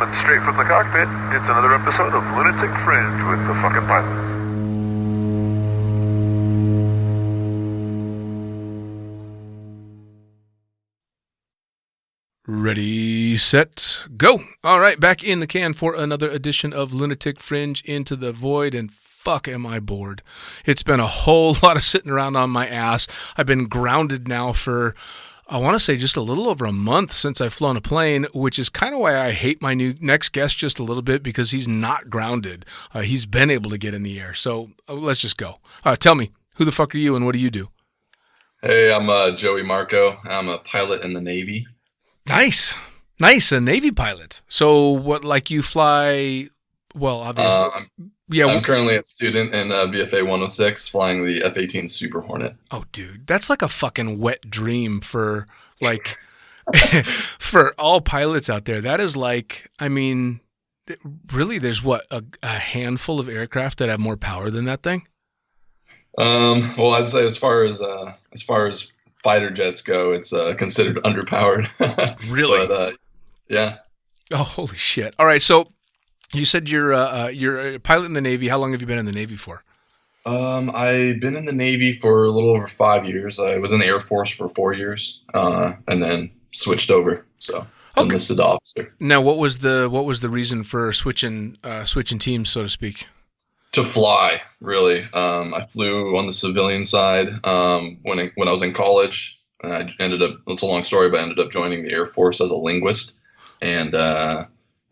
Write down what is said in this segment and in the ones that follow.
coming straight from the cockpit. It's another episode of Lunatic Fringe with the Fuckin Pilot. Ready, set, go. All right, back in the can for another edition of Lunatic Fringe Into the Void, and fuck am I bored. It's been a whole lot of sitting around on my ass. I've been grounded now for, I want to say, just a little over a month since I've flown a plane, which is kind of why I hate my next guest just a little bit, because he's not grounded. He's been able to get in the air. So let's just go. Tell me, who the fuck are you and what do you do? Hey, I'm Joey Marco. I'm a pilot in the Navy. Nice, a Navy pilot. So what, like you fly, well, obviously. I'm currently a student in BFA 106 flying the F-18 Super Hornet. Oh, dude, that's like a fucking wet dream for, like, for all pilots out there. That is like, I mean, really, there's what, a handful of aircraft that have more power than that thing? Well, I'd say as far as fighter jets go, it's considered underpowered. Really? But, yeah. Oh, holy shit. All right, so you said you're a pilot in the Navy. How long have you been in the Navy for? I've been in the Navy for a little over 5 years. I was in the Air Force for 4 years, and then switched over. So enlisted officer. Now, what was the reason for switching teams, so to speak? To fly, really. I flew on the civilian side when I was in college. I ended up, it's a long story, but I ended up joining the Air Force as a linguist. And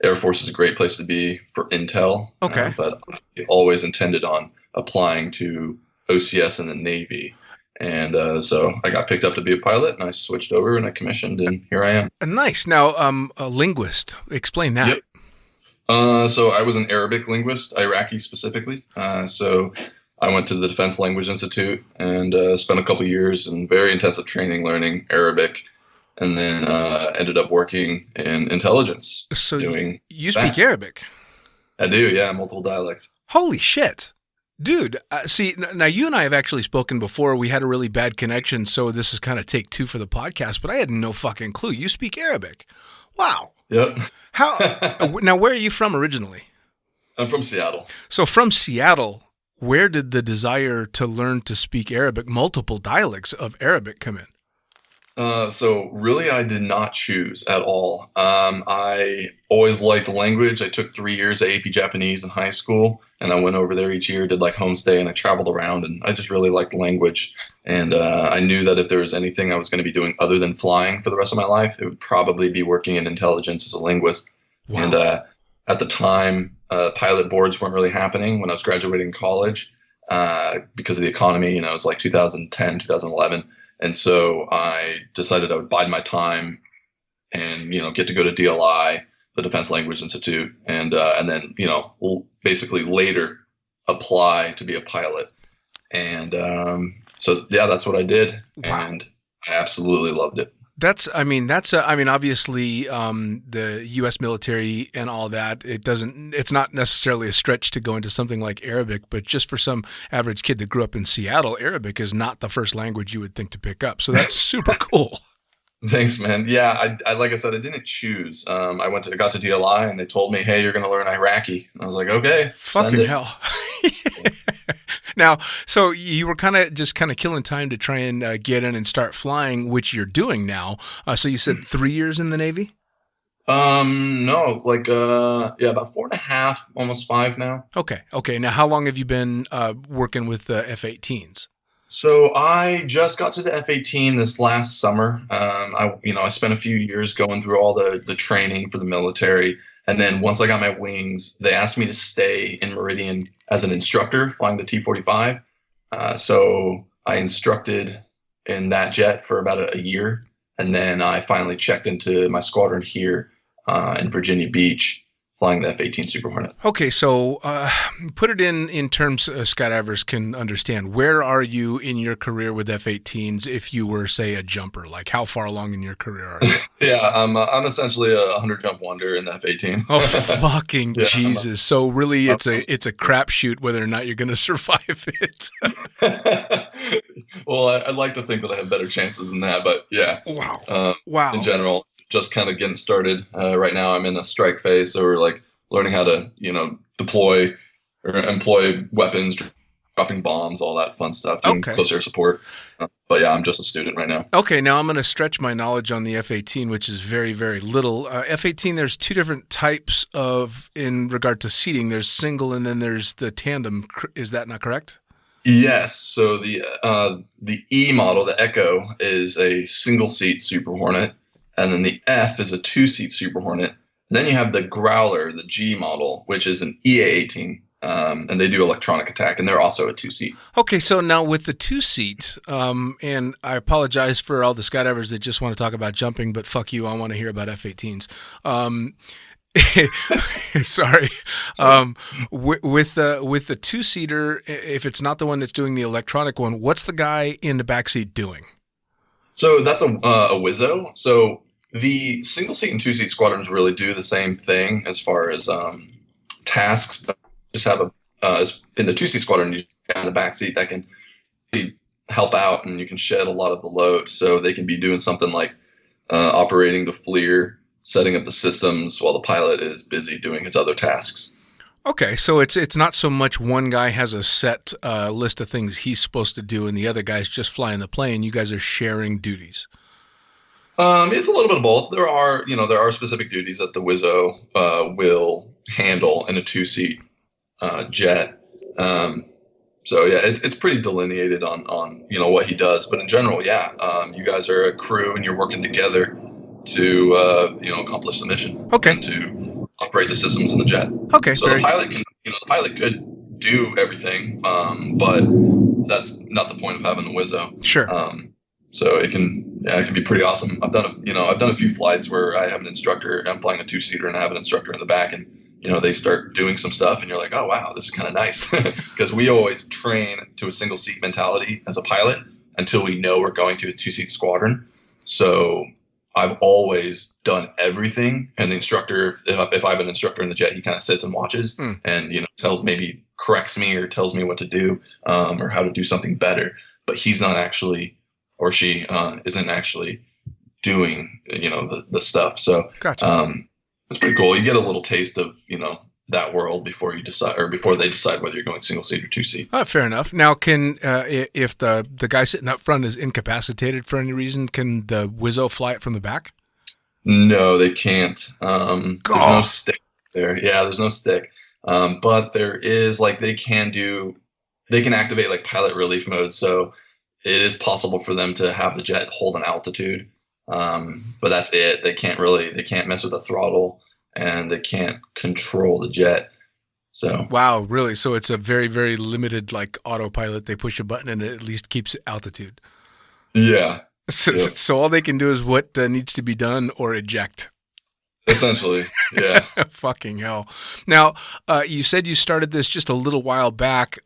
Air Force is a great place to be for intel. Okay. But I always intended on applying to OCS in the Navy. And so I got picked up to be a pilot, and I switched over, and I commissioned, and here I am. Nice. Now, a linguist. Explain that. Yep. So I was an Arabic linguist, Iraqi specifically. So I went to the Defense Language Institute and spent a couple years in very intensive training learning Arabic, and then ended up working in intelligence. So you that. Speak Arabic? I do, yeah, multiple dialects. Holy shit. Dude, see, now you and I have actually spoken before. We had a really bad connection, so this is kind of take two for the podcast, but I had no fucking clue. You speak Arabic. Wow. Yep. Now, where are you from originally? I'm from Seattle. So from Seattle, where did the desire to learn to speak Arabic, multiple dialects of Arabic, come in? So really, I did not choose at all. I always liked the language. I took 3 years of AP Japanese in high school, and I went over there each year, did like homestay, and I traveled around, and I just really liked the language. And I knew that if there was anything I was going to be doing other than flying for the rest of my life, it would probably be working in intelligence as a linguist. Wow. And at the time, pilot boards weren't really happening when I was graduating college because of the economy. It was like 2010, 2011. And so I decided I would bide my time and, get to go to DLI, the Defense Language Institute, and then, basically later apply to be a pilot. And so, yeah, that's what I did. Wow. And I absolutely loved it. Obviously, the U.S. military and all that, it's not necessarily a stretch to go into something like Arabic, but just for some average kid that grew up in Seattle, Arabic is not the first language you would think to pick up. So that's super cool. Thanks, man. Yeah, I like I said, I didn't choose. I got to DLI and they told me, hey, you're going to learn Iraqi. And I was like, okay. Fucking hell. Now, so you were kind of killing time to try and get in and start flying, which you're doing now. So you said 3 years in the Navy? No, about 4.5, almost 5 now. Okay. Now, how long have you been working with the F-18s? So I just got to the F-18 this last summer. I spent a few years going through all the training for the military. And then once I got my wings, they asked me to stay in Meridian as an instructor flying the T-45. So I instructed in that jet for about a year. And then I finally checked into my squadron here in Virginia Beach, flying the F-18 Super Hornet. Okay, so put it in terms skydivers can understand. Where are you in your career with F-18s if you were, say, a jumper? Like, how far along in your career are you? Yeah, I'm essentially a 100-jump wonder in the F-18. Oh, fucking yeah, Jesus. So really it's a crapshoot whether or not you're going to survive it. Well, I'd like to think that I have better chances than that, but yeah. Wow. In general, just kind of getting started. Right now I'm in a strike phase, so we're like learning how to, deploy or employ weapons, dropping bombs, all that fun stuff, doing close air support. But yeah, I'm just a student right now. Okay, now I'm going to stretch my knowledge on the F-18, which is very, very little. F-18, there's two different types in regard to seating. There's single and then there's the tandem. Is that not correct? Yes. So the E model, the Echo, is a single seat Super Hornet, and then the F is a 2-seat Super Hornet. And then you have the Growler, the G model, which is an EA-18. And they do electronic attack, and they're also a 2-seat. Okay, so now with the 2-seat, and I apologize for all the skydivers that just want to talk about jumping, but fuck you, I want to hear about F-18s. Sorry. With the 2-seater, if it's not the one that's doing the electronic one, what's the guy in the backseat doing? So that's a Wizzo. So the single seat and 2-seat squadrons really do the same thing as far as tasks. Just have in the 2-seat squadron, you have in the back seat that can help out, and you can shed a lot of the load. So they can be doing something like operating the FLIR, setting up the systems while the pilot is busy doing his other tasks. Okay, so it's not so much one guy has a set list of things he's supposed to do, and the other guy's just flying the plane. You guys are sharing duties. It's a little bit of both. There are specific duties that the Wizzo will handle in a 2-seat jet. So yeah, it's pretty delineated on what he does. But in general, yeah, you guys are a crew and you're working together to accomplish the mission. Okay. And to operate the systems in the jet. Okay. So the pilot could do everything, but that's not the point of having the Wizzo. Sure. So it can be pretty awesome. I've done a few flights where I have an instructor. I'm flying a 2-seater and I have an instructor in the back, and they start doing some stuff and you're like, oh, wow, this is kind of nice. Because we always train to a single seat mentality as a pilot until we know we're going to a 2-seat squadron. So I've always done everything. And the instructor, if I have an instructor in the jet, he kind of sits and watches and, corrects me or tells me what to do or how to do something better. But he's not actually, or she isn't actually doing, the stuff. So, gotcha. It's pretty cool. You get a little taste of, that world before you decide, or before they decide whether you're going single seat or 2-seat. Fair enough. Now, if the guy sitting up front is incapacitated for any reason, can the Wizzo fly it from the back? No, they can't. There's no stick there. Yeah, there's no stick. But there is they can activate like pilot relief mode. So it is possible for them to have the jet hold an altitude. But that's it. They can't mess with the throttle, and they can't control the jet. So wow, really? So it's a very, very limited autopilot. They push a button and it at least keeps altitude. Yeah. So all they can do is what needs to be done or eject. Essentially, yeah. Fucking hell. Now, you said you started this just a little while back.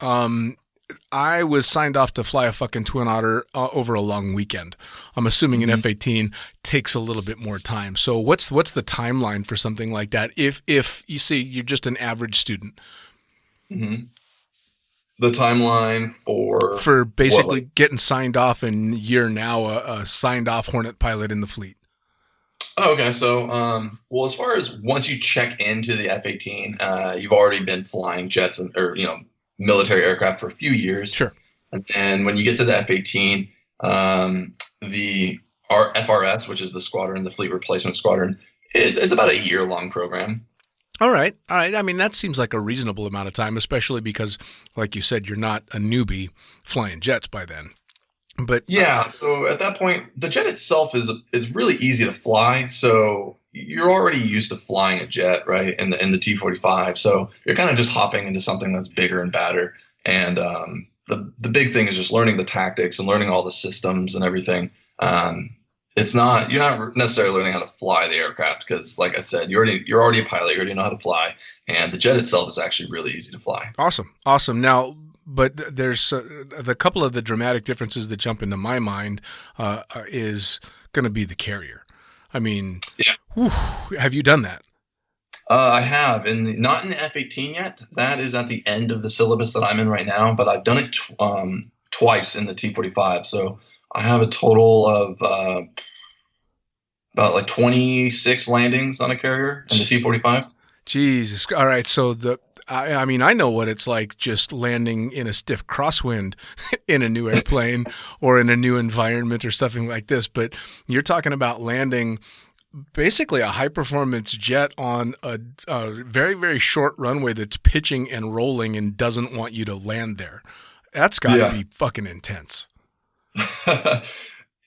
I was signed off to fly a fucking Twin Otter over a long weekend. I'm assuming an F-18 takes a little bit more time. So what's the timeline for something like that? If you see you're just an average student, the timeline for basically getting signed off, and you're now a signed off Hornet pilot in the fleet. Oh, okay. So, as far as once you check into the F-18, you've already been flying jets or military aircraft for a few years. Sure. And then when you get to the F-18, the FRS, which is the squadron, the Fleet Replacement Squadron, it's about a year-long program. All right. I mean, that seems like a reasonable amount of time, especially because, like you said, you're not a newbie flying jets by then. But yeah, so at that point, the jet itself is really easy to fly. So you're already used to flying a jet, right? In the T-45. So you're kind of just hopping into something that's bigger and badder. And the big thing is just learning the tactics and learning all the systems and everything. You're not necessarily learning how to fly the aircraft because, like I said, you're already a pilot. You already know how to fly, and the jet itself is actually really easy to fly. Awesome. Now, but there's the couple of the dramatic differences that jump into my mind is going to be the carrier. I mean, yeah. Whew, have you done that? I have, not in the F-18 yet. That is at the end of the syllabus that I'm in right now, but I've done it twice in the T-45. So I have a total of, about like 26 landings on a carrier in the T-45. Jesus. All right. So I mean, I know what it's like just landing in a stiff crosswind in a new airplane or in a new environment or something like this. But you're talking about landing basically a high performance jet on a very, very short runway that's pitching and rolling and doesn't want you to land there. That's got to be fucking intense.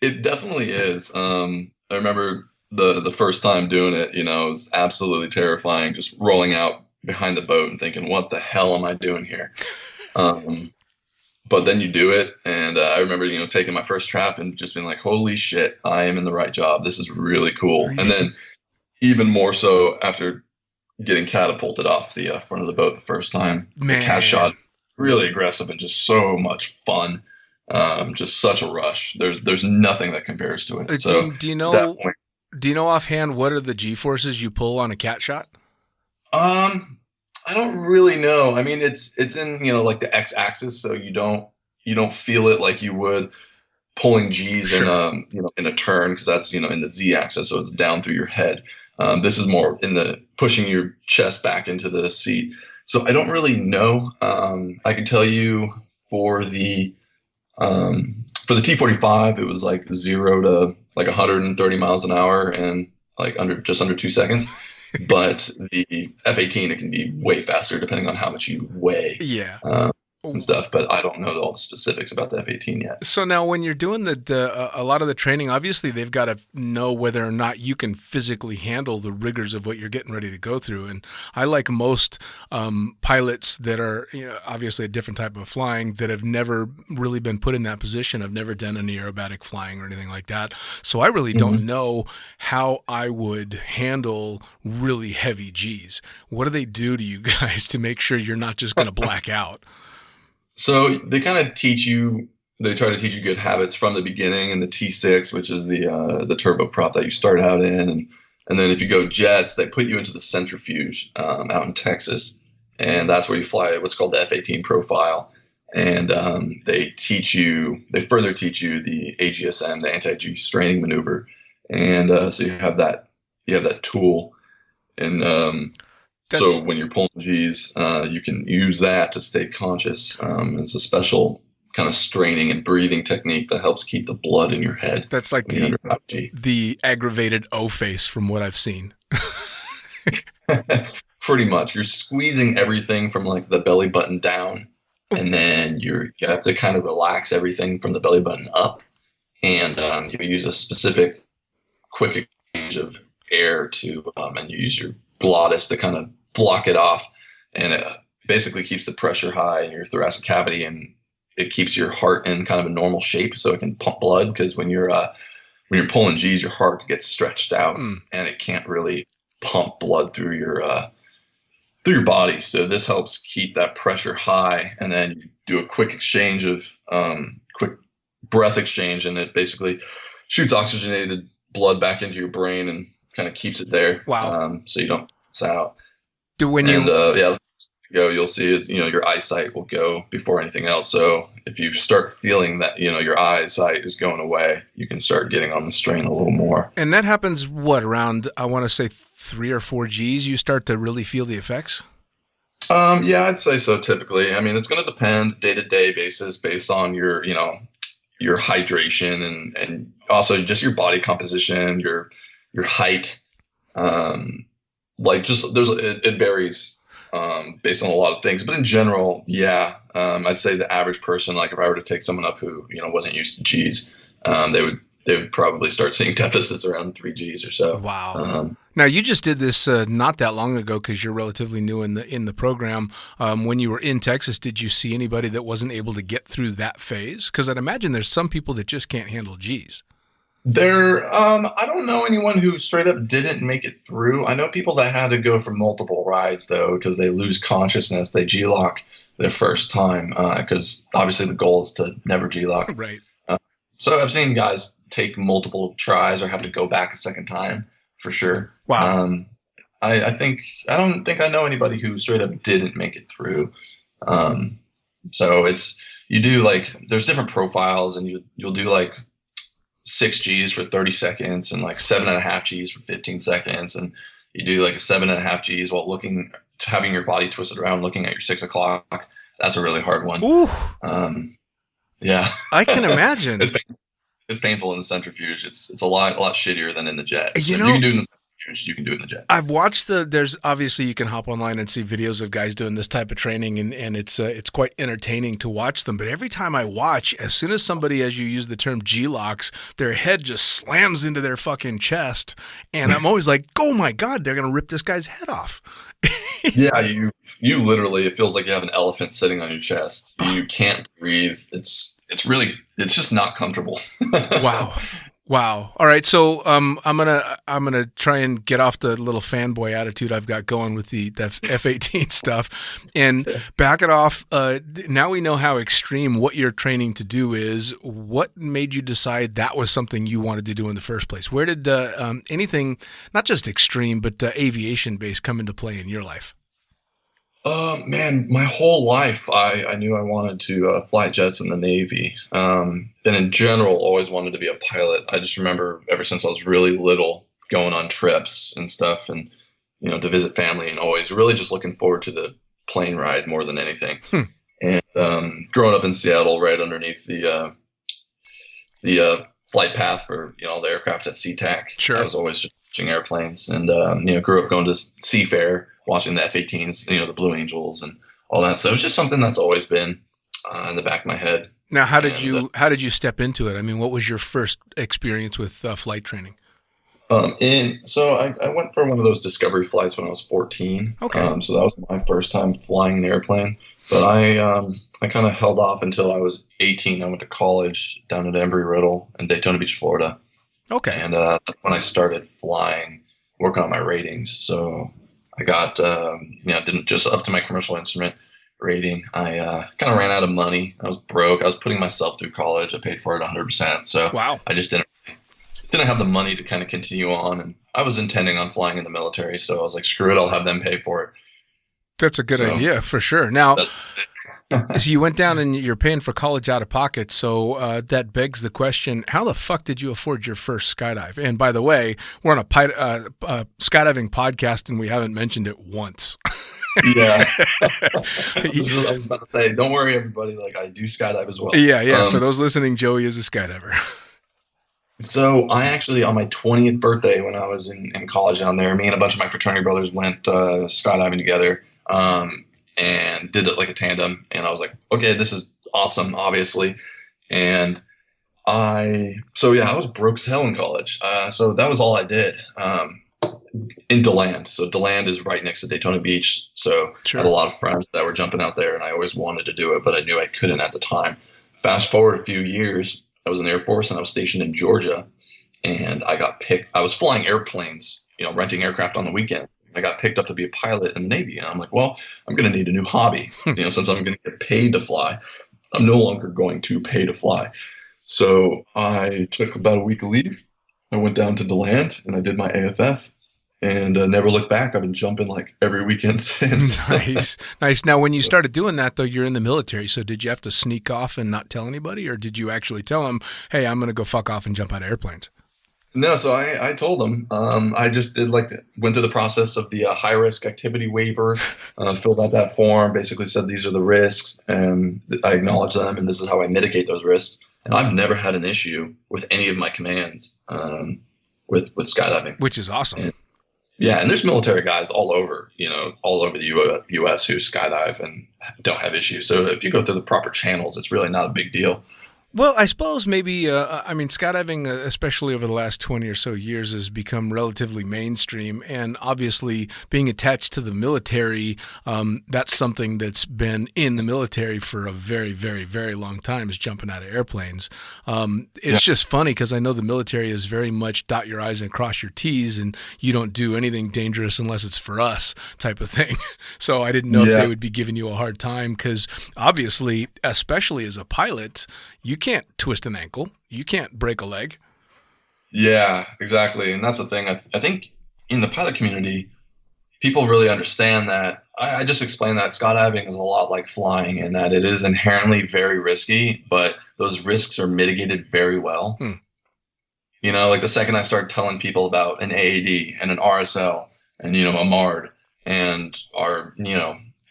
It definitely is. I remember the first time doing it, it was absolutely terrifying, just rolling out behind the boat and thinking, what the hell am I doing here? But then you do it. And I remember, taking my first trap and just being like, holy shit, I am in the right job. This is really cool. And then even more so after getting catapulted off the front of the boat the first time. Man. The cast shot, really aggressive and just so much fun. Just such a rush. There's nothing that compares to it. So do you know offhand what are the G-forces you pull on a cat shot? I don't really know. I mean, it's in, like the X-axis, so you don't feel it like you would pulling G's in a turn, because that's, in the Z-axis, so it's down through your head. This is more in the pushing your chest back into the seat. So I don't really know. I can tell you for the T-45, it was like 0 to like 130 miles an hour in like just under 2 seconds. But the F-18, it can be way faster depending on how much you weigh. Yeah. And stuff, but I don't know all the specifics about the F-18 yet. So now when you're doing a lot of the training, obviously they've got to know whether or not you can physically handle the rigors of what you're getting ready to go through. And I, like most pilots that are obviously a different type of flying, that have never really been put in that position. I've never done any aerobatic flying or anything like that. So I really don't know how I would handle really heavy G's. What do they do to you guys to make sure you're not just going to black out? So they kind of they try to teach you good habits from the beginning in the T6, which is the turboprop that you start out in. And then if you go jets, they put you into the centrifuge out in Texas. And that's where you fly what's called the F-18 profile. And they further teach you the AGSM, the anti-G straining maneuver. And so you have that tool. And so when you're pulling G's, you can use that to stay conscious. It's a special kind of straining and breathing technique that helps keep the blood in your head. That's like the aggravated O face from what I've seen. Pretty much. You're squeezing everything from like the belly button down, and then you have to kind of relax everything from the belly button up. And you use a specific quick exchange of air and you use your glottis to kind of block it off, and it basically keeps the pressure high in your thoracic cavity, and it keeps your heart in kind of a normal shape so it can pump blood, because when you're pulling G's, your heart gets stretched out and it can't really pump blood through your body. So this helps keep that pressure high, and then you do a quick breath exchange, and it basically shoots oxygenated blood back into your brain and kind of keeps it there. Wow. So you don't pass out. You'll see it, your eyesight will go before anything else. So if you start feeling that, your eyesight is going away, you can start getting on the strain a little more. And that happens around, I want to say 3 or 4 G's, you start to really feel the effects? Yeah, I'd say so typically. I mean, it's going to depend day-to-day basis based on your hydration and also just your body composition, your height. It varies based on a lot of things, but in general, yeah, I'd say the average person, like if I were to take someone up who wasn't used to G's, they would probably start seeing deficits around 3 G's or so. Wow. Now you just did this not that long ago, because you're relatively new in the program. When you were in Texas, did you see anybody that wasn't able to get through that phase? Because I'd imagine there's some people that just can't handle G's. I don't know anyone who straight up didn't make it through. I know people that had to go for multiple rides, though, because they lose consciousness. They G-lock their first time, because obviously the goal is to never G-lock. Right. So I've seen guys take multiple tries or have to go back a second time for sure. Wow. I don't think I know anybody who straight up didn't make it through. So you do there's different profiles, and you'll do 6 Gs for 30 seconds and like 7.5 Gs for 15 seconds. And you do like a 7.5 Gs while having your body twisted around, looking at your 6 o'clock. That's a really hard one. Ooh. Yeah. I can imagine. It's painful in the centrifuge. It's a lot shittier than in the jet. You So know, you can do it in the centrifuge. You can do it in the jet. I've watched there's obviously you can hop online and see videos of guys doing this type of training, and it's quite entertaining to watch them. But every time I watch, as soon as somebody, as you use the term G-locks, their head just slams into their fucking chest. And I'm always like, oh my God, they're going to rip this guy's head off. Yeah, you literally, it feels like you have an elephant sitting on your chest. You can't breathe. It's just not comfortable. Wow. All right. So I'm gonna try and get off the little fanboy attitude I've got going with the F-18 stuff and back it off. Now we know how extreme what you're training to do is. What made you decide that was something you wanted to do in the first place? Where did anything, not just extreme, but aviation based, come into play in your life? Man, my whole life, I knew I wanted to fly jets in the Navy. And in general, always wanted to be a pilot. I just remember ever since I was really little going on trips and stuff and, to visit family and always really just looking forward to the plane ride more than anything. And growing up in Seattle, right underneath the flight path for, all the aircraft at SeaTac. Sure. I was always just watching airplanes and, grew up going to Seafair, watching the F-18s, the Blue Angels and all that. So it was just something that's always been in the back of my head. Now, how did you step into it? I mean, what was your first experience with flight training? So I went for one of those discovery flights when I was 14. Okay. So that was my first time flying an airplane. But I kind of held off until I was 18. I went to college down at Embry-Riddle in Daytona Beach, Florida. Okay. And that's when I started flying, working on my ratings. So I got, didn't just up to my commercial instrument rating. I kind of ran out of money. I was broke. I was putting myself through college. I paid for it 100%. So wow. I just didn't have the money to kind of continue on. And I was intending on flying in the military. So I was like, screw it. I'll have them pay for it. That's a good idea for sure. Now, so you went down and you're paying for college out of pocket. So that begs the question, how the fuck did you afford your first skydive? And by the way, we're on a skydiving podcast and we haven't mentioned it once. Yeah. I was about to say, don't worry, everybody. Like, I do skydive as well. Yeah. For those listening, Joey is a skydiver. So I actually, on my 20th birthday, when I was in college down there, me and a bunch of my fraternity brothers went skydiving together and did it like a tandem. And I was like, okay, this is awesome, obviously. And I was broke as hell in college. So that was all I did. In DeLand. So DeLand is right next to Daytona Beach. So sure. I had a lot of friends that were jumping out there and I always wanted to do it, but I knew I couldn't at the time. Fast forward a few years, I was in the Air Force and I was stationed in Georgia and I was flying airplanes, renting aircraft on the weekend. I got picked up to be a pilot in the Navy. And I'm like, well, I'm going to need a new hobby. Since I'm going to get paid to fly, I'm no longer going to pay to fly. So I took about a week of leave. I went down to DeLand and I did my AFF. And never looked back. I've been jumping like every weekend since. Nice. Now, when you started doing that, though, you're in the military. So did you have to sneak off and not tell anybody? Or did you actually tell them, hey, I'm going to go fuck off and jump out of airplanes? No, so I told them. I just did went through the process of the high-risk activity waiver, filled out that form, basically said these are the risks, and I acknowledge them, and this is how I mitigate those risks. And I've never had an issue with any of my commands with skydiving. Which is awesome. And there's military guys all over the U.S. who skydive and don't have issues. So if you go through the proper channels, it's really not a big deal. Well, I suppose maybe, skydiving, especially over the last 20 or so years, has become relatively mainstream. And obviously, being attached to the military, that's something that's been in the military for a very, very, very long time, is jumping out of airplanes. It's just funny because I know the military is very much dot your I's and cross your T's, and you don't do anything dangerous unless it's for us type of thing. So I didn't know if they would be giving you a hard time because obviously, especially as a pilot, you can't twist an ankle. You can't break a leg. Yeah, exactly. And that's the thing. I think in the pilot community, people really understand that. I just explained that skydiving is a lot like flying in that it is inherently very risky, but those risks are mitigated very well. Like the second I started telling people about an AAD and an RSL and, a MARD and our,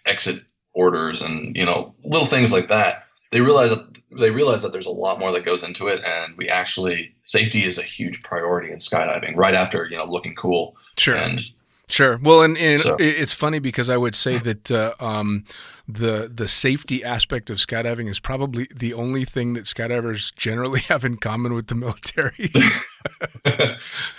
exit orders and, little things like that, they realize that there's a lot more that goes into it. And safety is a huge priority in skydiving right after, looking cool. Sure. And sure. Well, and so, it's funny because I would say that the safety aspect of skydiving is probably the only thing that skydivers generally have in common with the military.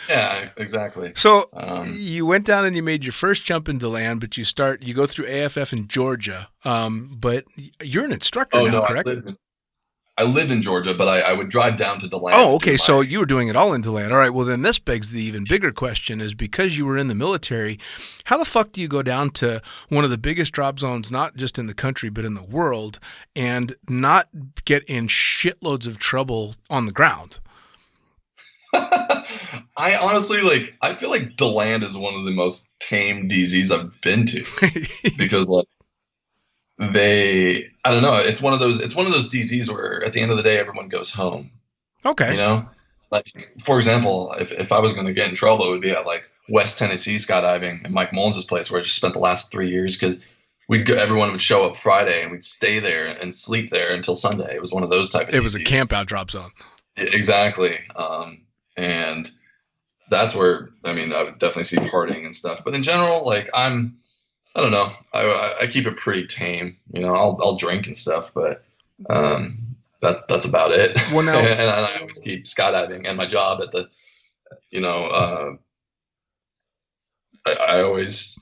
yeah, exactly. So you went down and you made your first jump into land, but you go through AFF in Georgia. But you're an instructor now, correct? I lived in Georgia, but I would drive down to DeLand. Oh, okay. So you were doing it all in DeLand. All right. Well, then this begs the even bigger question is because you were in the military, how the fuck do you go down to one of the biggest drop zones, not just in the country, but in the world, and not get in shitloads of trouble on the ground? I honestly, I feel like DeLand is one of the most tame DZs I've been to because, I don't know. It's one of those DZs where at the end of the day, everyone goes home. Okay. For example, if I was going to get in trouble, it would be at West Tennessee skydiving at Mike Mullins' place where I just spent the last 3 years because everyone would show up Friday and we'd stay there and sleep there until Sunday. It was one of those type of DZs. It was a camp out drop zone. Exactly. And that's where, I would definitely see partying and stuff. But in general, I don't know. I keep it pretty tame. I'll drink and stuff, but that's about it. Well, now, and I always keep skydiving and my job at the, I always,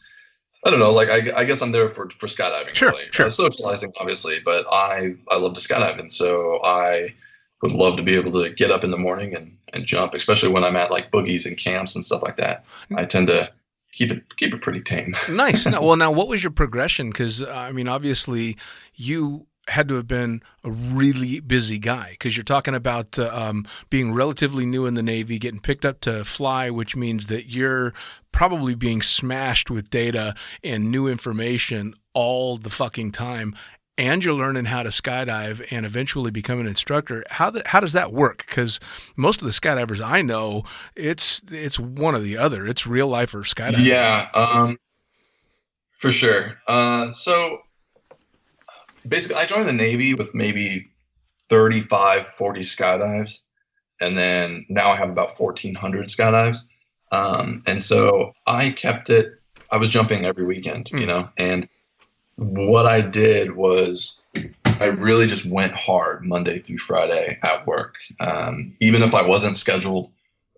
I don't know. I guess I'm there for skydiving. Sure, really. sure. Socializing, obviously, but I love to skydive, and so I would love to be able to get up in the morning and jump, especially when I'm at boogies and camps and stuff like that. I tend to keep it pretty tame. Nice. Now, what was your progression? Because obviously, you had to have been a really busy guy because you're talking about being relatively new in the Navy, getting picked up to fly, which means that you're probably being smashed with data and new information all the fucking time. And you're learning how to skydive and eventually become an instructor. How does that work? Because most of the skydivers I know, it's one or the other. It's real life or skydiving. Yeah, for sure. So basically, I joined the Navy with maybe 35, 40 skydives, and then now I have about 1,400 skydives. And so I kept it. I was jumping every weekend, and what I did was I really just went hard Monday through Friday at work. Even if I wasn't scheduled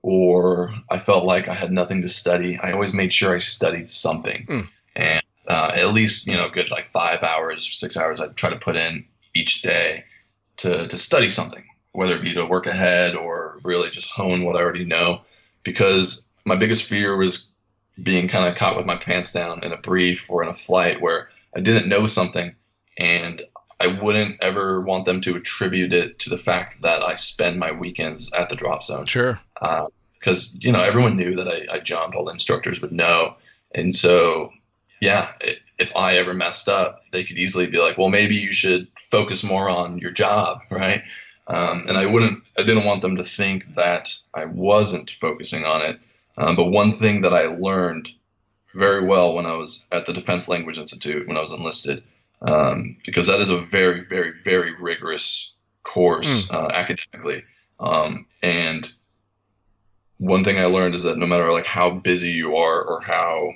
or I felt like I had nothing to study, I always made sure I studied something. And at least, good 5 hours, 6 hours I'd try to put in each day to study something, whether it be to work ahead or really just hone what I already know. Because my biggest fear was being kind of caught with my pants down in a brief or in a flight where I didn't know something, and I wouldn't ever want them to attribute it to the fact that I spend my weekends at the drop zone. Sure. Because, everyone knew that I jumped. All the instructors would know. And so, yeah, if I ever messed up, they could easily be like, well, maybe you should focus more on your job, right? And I didn't want them to think that I wasn't focusing on it. But one thing that I learned very well when I was at the Defense Language Institute, when I was enlisted, because that is a very, very, very rigorous course academically. And one thing I learned is that no matter how busy you are or how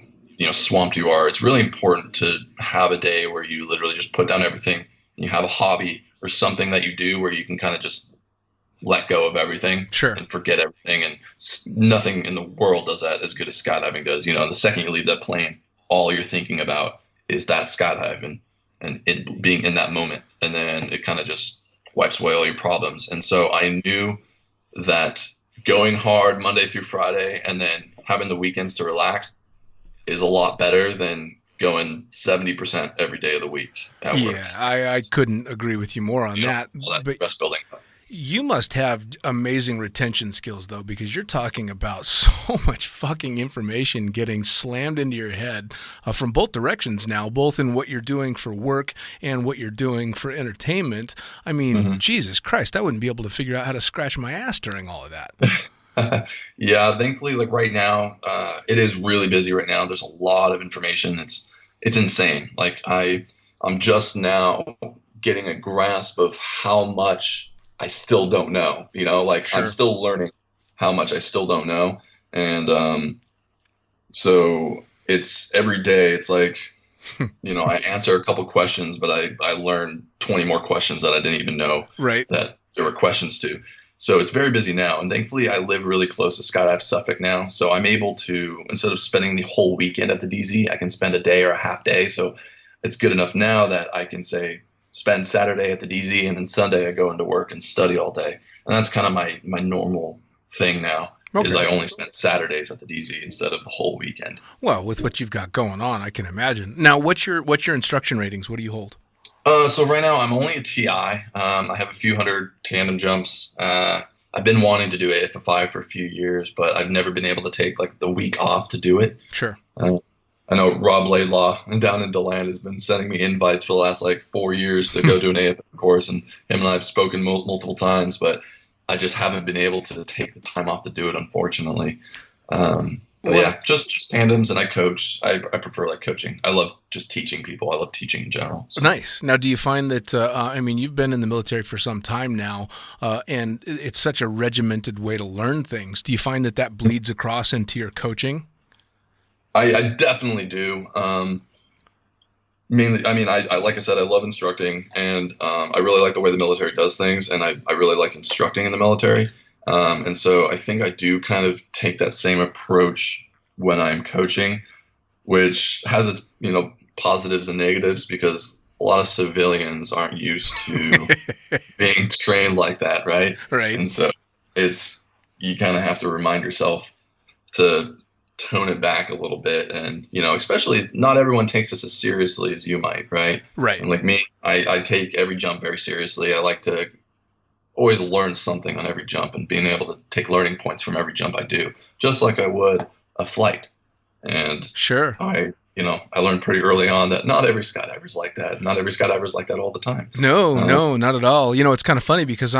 swamped you are, it's really important to have a day where you literally just put down everything. And you have a hobby or something that you do where you can kind of just let go of everything. Sure. And forget everything. And nothing in the world does that as good as skydiving does. The second you leave that plane, all you're thinking about is that skydive and it being in that moment. And then it kind of just wipes away all your problems. And so I knew that going hard Monday through Friday and then having the weekends to relax is a lot better than going 70% every day of the week at work. Yeah, I couldn't agree with you more on that. That's stress building. You must have amazing retention skills, though, because you're talking about so much fucking information getting slammed into your head from both directions now, both in what you're doing for work and what you're doing for entertainment. I mean, Jesus Christ, I wouldn't be able to figure out how to scratch my ass during all of that. Yeah, thankfully, like right now, it is really busy right now. There's a lot of information. It's insane. Like I'm just now getting a grasp of how much I still don't know. You know, like I'm Sure. still learning how much I still don't know, and so it's every day. It's like, I answer a couple questions, but I learn 20 more questions that I didn't even know Right. that there were questions to. So it's very busy now. And thankfully, I live really close to Skydive Suffolk now. So I'm able to, instead of spending the whole weekend at the DZ, I can spend a day or a half day. So it's good enough now that I can say, spend Saturday at the DZ and then Sunday I go into work and study all day. And that's kind of my normal thing now. Is Okay. I only spend Saturdays at the DZ instead of the whole weekend. Well, with what you've got going on, I can imagine. Now, what's your instruction ratings? What do you hold? So right now I'm only a TI. I have a few hundred tandem jumps. I've been wanting to do AFFI for a few years, but I've never been able to take like the week off to do it. Sure. I know Rob Laidlaw down in DeLand has been sending me invites for the last like 4 years to go do an AFF course, and him and I have spoken multiple times, but I just haven't been able to take the time off to do it, unfortunately. But yeah, just tandems, and I coach. I prefer like coaching. I love just teaching people. I love teaching in general. So. Nice. Now, do you find that, you've been in the military for some time now, and it's such a regimented way to learn things. Do you find that bleeds across into your coaching? I definitely do. Mainly, I like I said, I love instructing, and I really like the way the military does things, and I really liked instructing in the military. And so I think I do kind of take that same approach when I'm coaching, which has its, positives and negatives, because a lot of civilians aren't used to being trained like that, right? Right. And so you kind of have to remind yourself to tone it back a little bit. And, especially not everyone takes this as seriously as you might, right? Right. And like me, I take every jump very seriously. I like to always learn something on every jump, and being able to take learning points from every jump I do, just like I would a flight. And Sure. I learned pretty early on that not every skydiver's like that. Not every skydiver's like that all the time. No, not at all. It's kind of funny because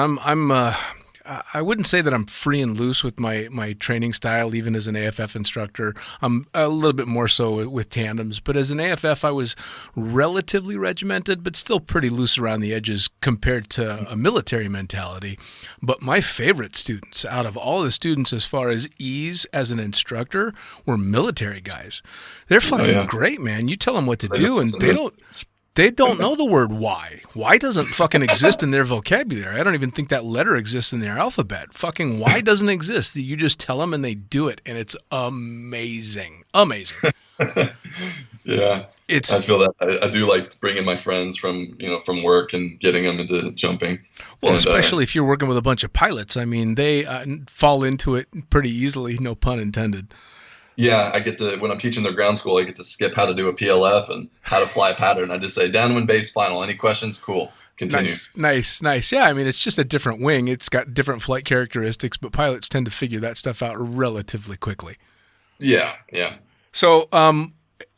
I wouldn't say that I'm free and loose with my training style, even as an AFF instructor. I'm a little bit more so with tandems, but as an AFF, I was relatively regimented, but still pretty loose around the edges compared to a military mentality. But my favorite students out of all the students as far as ease as an instructor were military guys. They're fucking great, man. You tell them what to do, and they don't know the word why. Why doesn't fucking exist in their vocabulary. I don't even think that letter exists in their alphabet. Fucking why doesn't exist. You just tell them and they do it, and it's amazing. Amazing. Yeah. I feel that. I do like bringing my friends from work and getting them into jumping. Well, especially if you're working with a bunch of pilots. They fall into it pretty easily, no pun intended. Yeah, when I'm teaching their ground school, I get to skip how to do a PLF and how to fly a pattern. I just say, downwind base final. Any questions? Cool. Continue. Nice. Yeah, it's just a different wing. It's got different flight characteristics, but pilots tend to figure that stuff out relatively quickly. Yeah. So,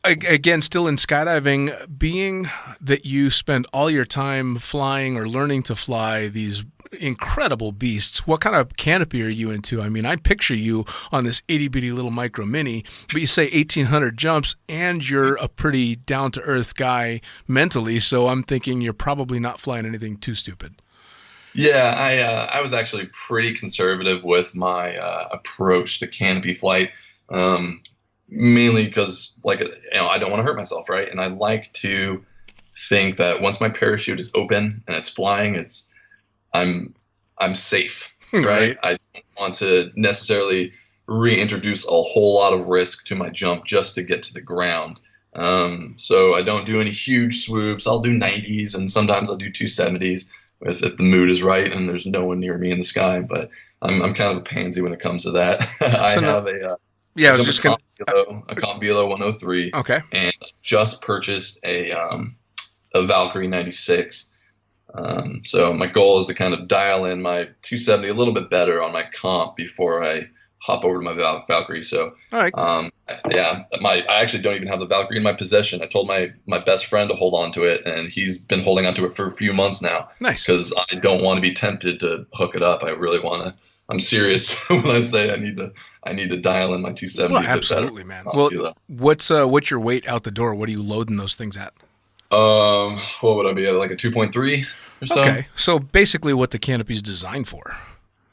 again, still in skydiving, being that you spend all your time flying or learning to fly these incredible beasts, what kind of canopy are you into? I picture you on this itty-bitty little micro mini, but you say 1,800 jumps, and you're a pretty down-to-earth guy mentally, so I'm thinking you're probably not flying anything too stupid. Yeah, I was actually pretty conservative with my approach to canopy flight, mainly because, I don't want to hurt myself, right? And I like to think that once my parachute is open and it's flying, I'm safe, right? I don't want to necessarily reintroduce a whole lot of risk to my jump just to get to the ground. So I don't do any huge swoops. I'll do 90s, and sometimes I'll do 270s if the mood is right and there's no one near me in the sky. But I'm kind of a pansy when it comes to that. I have a Comp Velo 103. Okay. And I just purchased a Valkyrie 96. So my goal is to kind of dial in my 270 a little bit better on my comp before I hop over to my Valkyrie. So, all right. I actually don't even have the Valkyrie in my possession. I told my best friend to hold on to it, and he's been holding on to it for a few months now. Nice. Because I don't want to be tempted to hook it up. I really want to I'm serious when I say I need to dial in my 270. Well, absolutely, man. Well, what's your weight out the door? What are you loading those things at? What would I be at? Like a 2.3 or so? Okay, so basically what the canopy is designed for.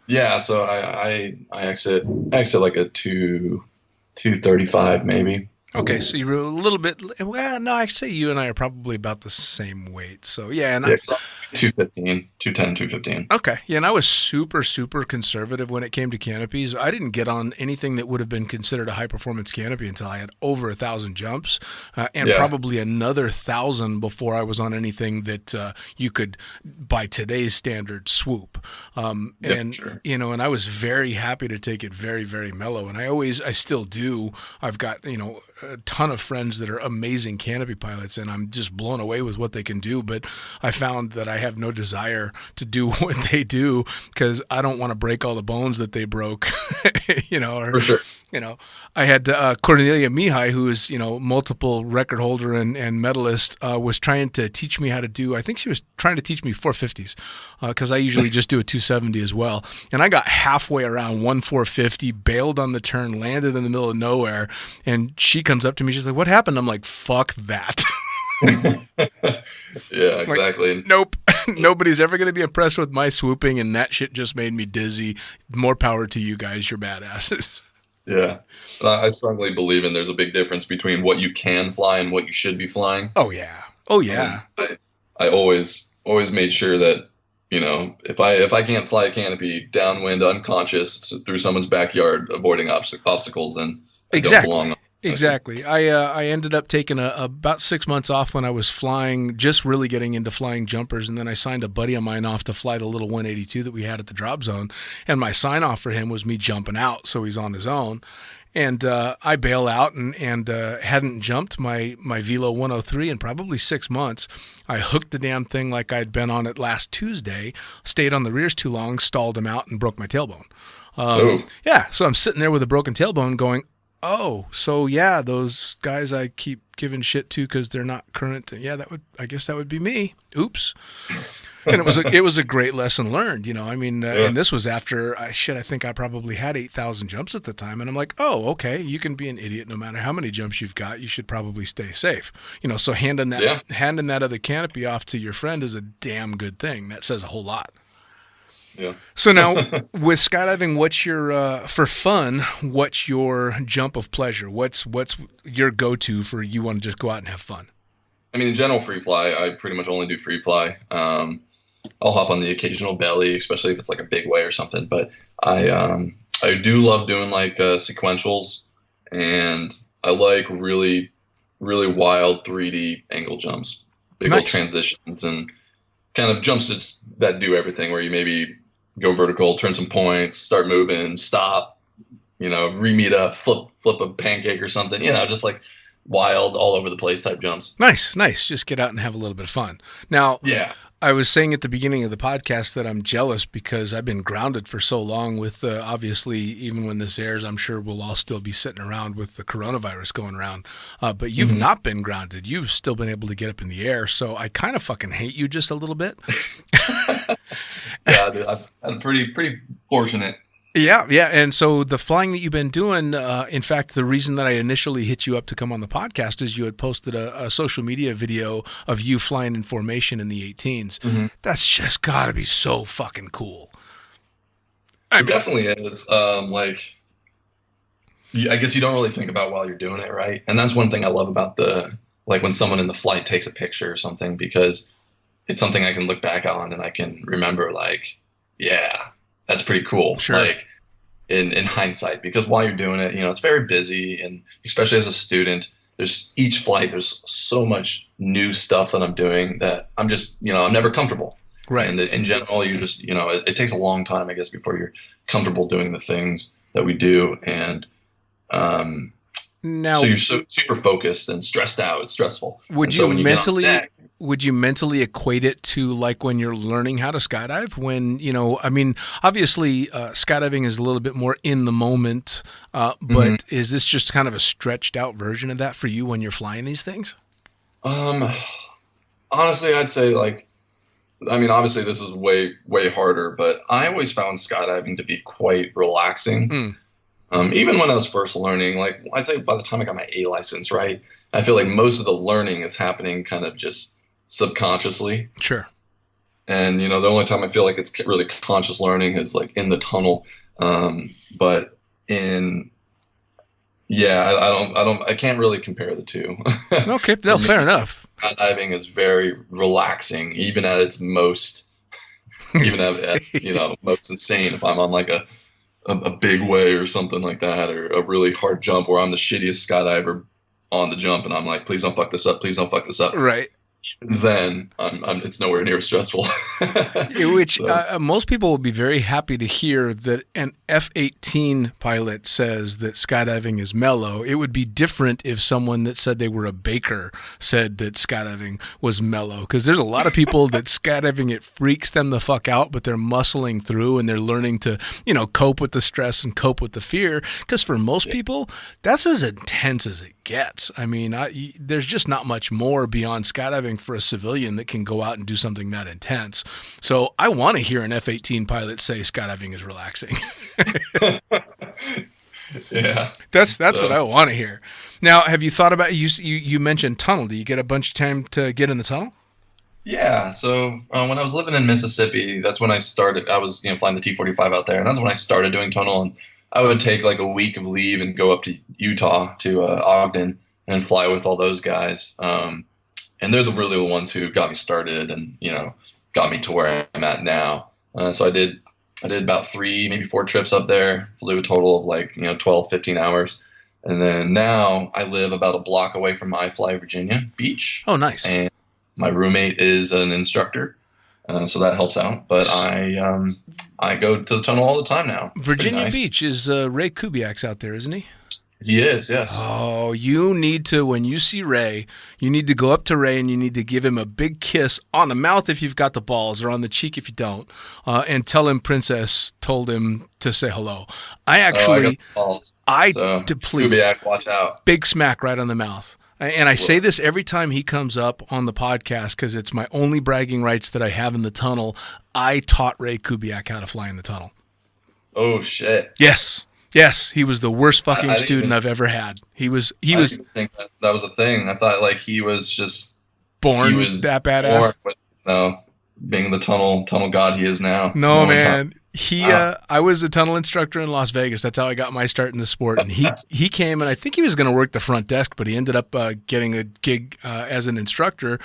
Yeah, so I exit like a 235 maybe. Okay, so you're a little bit. Well, no, I say you and I are probably about the same weight. So yeah, and 215, 210, 215. Okay, yeah, and I was super, super conservative when it came to canopies. I didn't get on anything that would have been considered a high performance canopy until I had over 1,000 jumps, and probably another 1,000 before I was on anything that you could, by today's standard, swoop. And sure. And I was very happy to take it very, very mellow. And I still do. I've got a ton of friends that are amazing canopy pilots, and I'm just blown away with what they can do. But I found that I have no desire to do what they do because I don't want to break all the bones that they broke. For sure. I had Cornelia Mihai, who is multiple record holder and medalist, was trying to teach me how to do. I think she was trying to teach me 450s because I usually just do a 270 as well. And I got halfway around 1 450, bailed on the turn, landed in the middle of nowhere, and she comes up to me. She's like, "What happened?" I'm like, "Fuck that." Yeah, exactly. Like, nope. Nobody's ever going to be impressed with my swooping, and that shit just made me dizzy. More power to you guys. You're badasses. Yeah. I strongly believe there's a big difference between what you can fly and what you should be flying. Oh, yeah. Oh, yeah. I always made sure that, if I can't fly a canopy downwind, unconscious through someone's backyard, avoiding obstacles, then I don't belong. Exactly. I ended up taking about 6 months off when I was flying, just really getting into flying jumpers, and then I signed a buddy of mine off to fly the little 182 that we had at the drop zone, and my sign off for him was me jumping out, so he's on his own. And I bail out and hadn't jumped my Velo 103 in probably 6 months. I hooked the damn thing like I'd been on it last Tuesday, stayed on the rears too long, stalled him out, and broke my tailbone. Yeah, so I'm sitting there with a broken tailbone going, oh, so yeah, those guys I keep giving shit to because they're not current. Yeah, I guess that would be me. Oops. And it was a great lesson learned, and this was after I think I probably had 8,000 jumps at the time. And I'm like, oh, okay, you can be an idiot no matter how many jumps you've got. You should probably stay safe. So handing that other canopy off to your friend is a damn good thing. That says a whole lot. Yeah. So now with skydiving, what's your for fun? What's your jump of pleasure? What's your go-to for you want to just go out and have fun? I mean, in general, free fly. I pretty much only do free fly. I'll hop on the occasional belly, especially if it's like a big wave or something. But I do love doing like sequentials, and I like really, really wild 3D angle jumps, big old transitions, and kind of jumps that do everything. Where you maybe go vertical, turn some points, start moving, stop, re-meet up, flip a pancake or something, just like wild, all over the place type jumps. Nice. Just get out and have a little bit of fun. Now, yeah. I was saying at the beginning of the podcast that I'm jealous because I've been grounded for so long with, obviously, even when this airs, I'm sure we'll all still be sitting around with the coronavirus going around. But you've not been grounded. You've still been able to get up in the air. So I kind of fucking hate you just a little bit. Yeah, I'm pretty fortunate. Yeah. And so the flying that you've been doing, in fact, the reason that I initially hit you up to come on the podcast is you had posted a social media video of you flying in formation in the 18s. Mm-hmm. That's just got to be so fucking cool. It definitely is. I guess you don't really think about while you're doing it, right? And that's one thing I love about when someone in the flight takes a picture or something, because it's something I can look back on and I can remember, yeah, that's pretty cool. Sure. In hindsight, because while you're doing it, it's very busy, and especially as a student, each flight, there's so much new stuff that I'm doing that I'm just, I'm never comfortable. Right. And in general, you just, it takes a long time, I guess, before you're comfortable doing the things that we do. And now, so you're so super focused and stressed out. It's stressful. Would you mentally equate it to like when you're learning how to skydive? When, obviously skydiving is a little bit more in the moment, but is this just kind of a stretched out version of that for you when you're flying these things? Honestly, I'd say I mean, obviously this is way, way harder, but I always found skydiving to be quite relaxing. Mm, Even when I was first learning, like I'd say by the time I got my A license, right, I feel like most of the learning is happening kind of just subconsciously. sure. And, the only time I feel like it's really conscious learning is like in the tunnel. But in, yeah, I can't really compare the two. Okay, For no, me, fair enough. skydiving is very relaxing, even at its most, even at most insane. If I'm on like a big way or something like that, or a really hard jump where I'm the shittiest skydiver on the jump, and I'm like, please don't fuck this up, please don't fuck this up. Right. Then it's nowhere near stressful. Which So, most people will be very happy to hear that an F-18 pilot says that skydiving is mellow. It would be different if someone that said they were a baker said that skydiving was mellow, because there's a lot of people that skydiving, it freaks them the fuck out, but they're muscling through and they're learning to, cope with the stress and cope with the fear, because for most people, that's as intense as it gets. I mean, there's just not much more beyond skydiving for a civilian that can go out and do something that intense. So I want to hear an F-18 pilot say skydiving is relaxing. yeah. That's what I want to hear. Now, have you thought about, you mentioned tunnel. Do you get a bunch of time to get in the tunnel? Yeah. So when I was living in Mississippi, that's when I started. I was flying the T-45 out there, and that's when I started doing tunnel. And I would take like a week of leave and go up to Utah to Ogden and fly with all those guys. And they're really the ones who got me started and got me to where I'm at now. So I did about 3, maybe 4 trips up there. Flew a total of like 12, 15 hours. And then now I live about a block away from iFly Virginia Beach. Oh, nice. And my roommate is an instructor, so that helps out. But I go to the tunnel all the time now. It's pretty Virginia nice. Beach is Ray Kubiak's out there, isn't he? He is, yes. Oh, you need to, when you see Ray, you need to go up to Ray and you need to give him a big kiss on the mouth if you've got the balls, or on the cheek if you don't, and tell him Princess told him to say hello. I I got actually, the balls. please, Kubiak, watch out. big smack right on the mouth. And I say this every time he comes up on the podcast because it's my only bragging rights that I have in the tunnel. I taught Ray Kubiak how to fly in the tunnel. Oh shit! Yes. Yes, he was the worst fucking I didn't student even- I've ever had. He was I didn't even think that was a thing. I thought like he was just born he was that badass. born with, being the tunnel god he is now. No, Long man. time. I was a tunnel instructor in Las Vegas. That's how I got my start in the sport. And he came, and I think he was going to work the front desk, but he ended up getting a gig as an instructor.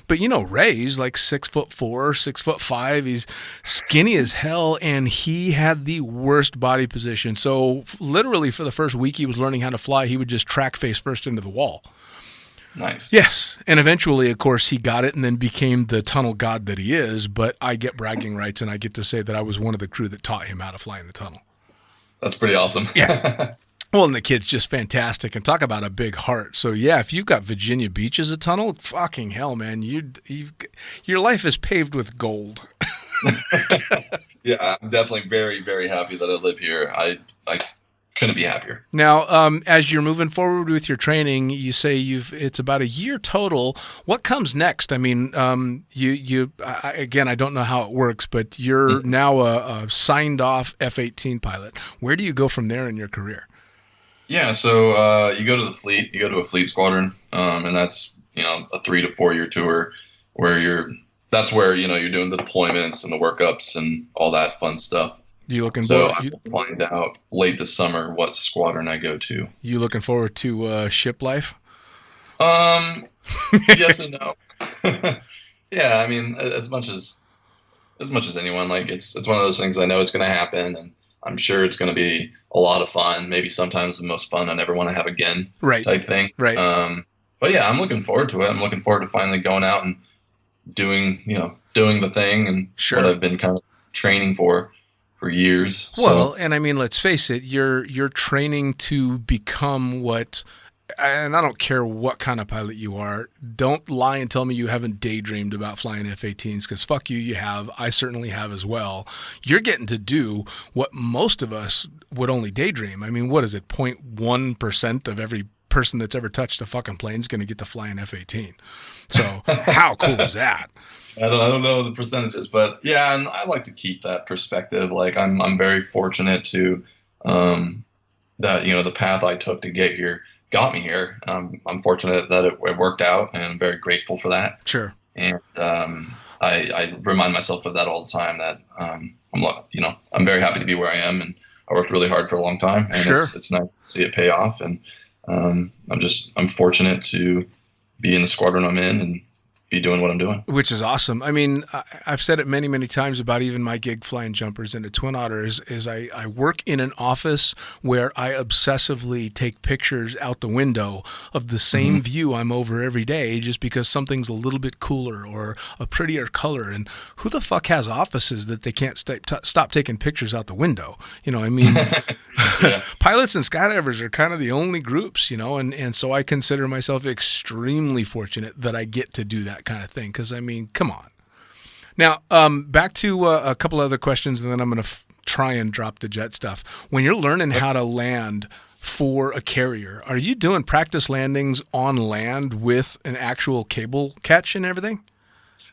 But Ray's like 6'4", 6'5". He's skinny as hell, and he had the worst body position. So literally for the first week he was learning how to fly, he would just track face first into the wall. Nice. Yes, and eventually, of course, he got it and then became the tunnel god that he is, but I get bragging rights, and I get to say that I was one of the crew that taught him how to fly in the tunnel. That's pretty awesome. Yeah. Well, and the kid's just fantastic, and talk about a big heart. So, yeah, if you've got Virginia Beach as a tunnel, fucking hell, man, your life is paved with gold. Yeah, I'm definitely very, very happy that I live here. I couldn't be happier. Now, as you're moving forward with your training, you say it's about a year total. What comes next? I mean, again, I don't know how it works, but you're now a signed off F-18 pilot. Where do you go from there in your career? Yeah, so you go to the fleet, you go to a fleet squadron, and that's a 3 to 4 year tour where that's where you're doing the deployments and the workups and all that fun stuff. You looking So forward? I'll find out late this summer what squadron I go to. You looking forward to ship life? Yes and no. Yeah, I mean, as much as anyone, like it's one of those things I know it's going to happen, and I'm sure it's going to be a lot of fun. Maybe sometimes the most fun I never want to have again, Right. type thing. Right. But yeah, I'm looking forward to it. I'm looking forward to finally going out and doing the thing and Sure. what I've been kind of training for years. Well, and I mean, let's face it, you're training to become what, and I don't care what kind of pilot you are, don't lie and tell me you haven't daydreamed about flying F-18s, because fuck you have. I certainly have as well. You're getting to do what most of us would only daydream. I mean, what is it, 0.1% of every person that's ever touched a fucking plane is going to get to fly an F-18. So how cool is that? I don't know the percentages, but yeah, and I like to keep that perspective. Like I'm very fortunate to that the path I took to get here got me here. I'm fortunate that it worked out, and I'm very grateful for that. Sure. And I remind myself of that all the time. That I'm very happy to be where I am, and I worked really hard for a long time, and Sure. it's nice to see it pay off. And I'm fortunate to be in the squadron I'm in and be doing what I'm doing. Which is awesome. I mean, I've said it many, many times about even my gig flying jumpers into Twin Otter is I work in an office where I obsessively take pictures out the window of the same view I'm over every day just because something's a little bit cooler or a prettier color. And who the fuck has offices that they can't stop taking pictures out the window? I mean, pilots and skydivers are kind of the only groups, and so I consider myself extremely fortunate that I get to do that kind of thing. Because I mean, come on. Now, back to a couple other questions, and then I'm going to try and drop the jet stuff. When you're learning how to land for a carrier, are you doing practice landings on land with an actual cable catch and everything?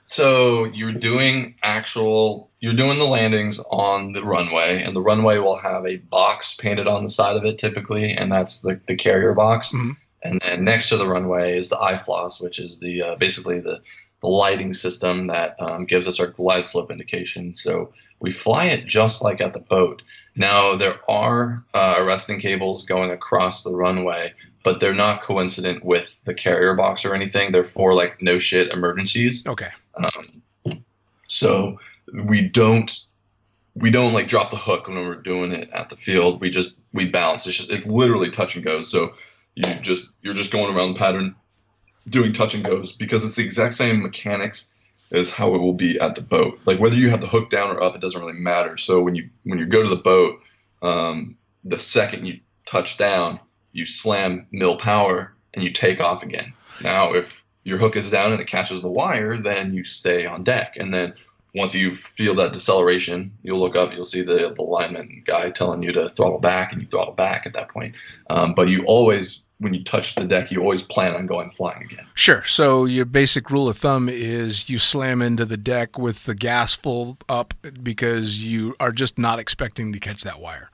So you're doing the landings on the runway, and the runway will have a box painted on the side of it typically, and that's the carrier box. Mm-hmm. And then next to the runway is the IFLOS, which is the basically the lighting system that gives us our glide slope indication. So we fly it just like at the boat. Now there are arresting cables going across the runway, but they're not coincident with the carrier box or anything. They're for like no shit emergencies. Okay. So we don't like drop the hook when we're doing it at the field. We bounce. It's literally touch and go. So you're just going around the pattern doing touch and goes because it's the exact same mechanics as how it will be at the boat. Like whether you have the hook down or up, it doesn't really matter. So when you go to the boat, the second you touch down, you slam mill power and you take off again. Now if your hook is down and it catches the wire, then you stay on deck. And then once you feel that deceleration, you'll look up, you'll see the lineman guy telling you to throttle back, and you throttle back at that point. But you always, when you touch the deck, you always plan on going flying again. Sure. So your basic rule of thumb is you slam into the deck with the gas full up because you are just not expecting to catch that wire.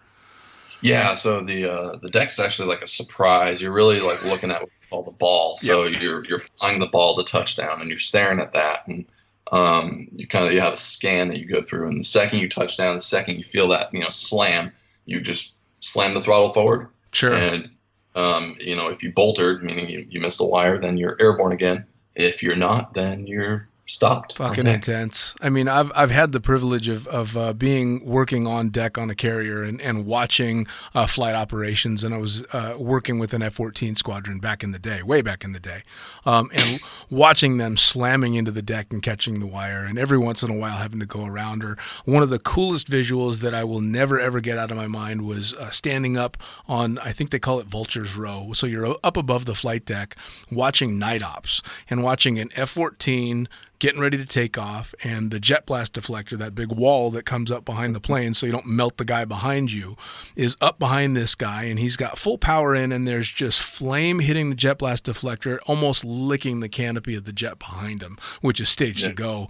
Yeah. So the deck's actually like a surprise. You're really like looking at what we call the ball. So you're flying the ball to touchdown, and you're staring at that, and you have a scan that you go through, and the second you touch down, the second you feel that slam, you just slam the throttle forward. Sure. And if you bolted, meaning you missed the wire, then you're airborne again. If you're not, then you're stopped. Fucking intense. I mean, I've had the privilege of working on deck on a carrier and watching flight operations, and I was working with an F-14 squadron back in the day, way back in the day, and watching them slamming into the deck and catching the wire, and every once in a while having to go around her. One of the coolest visuals that I will never ever get out of my mind was standing up on, I think they call it Vulture's Row. So you're up above the flight deck watching night ops and watching an F-14 getting ready to take off, and the jet blast deflector, that big wall that comes up behind the plane so you don't melt the guy behind you, is up behind this guy, and he's got full power in, and there's just flame hitting the jet blast deflector, almost licking the canopy of the jet behind him, which is staged to go.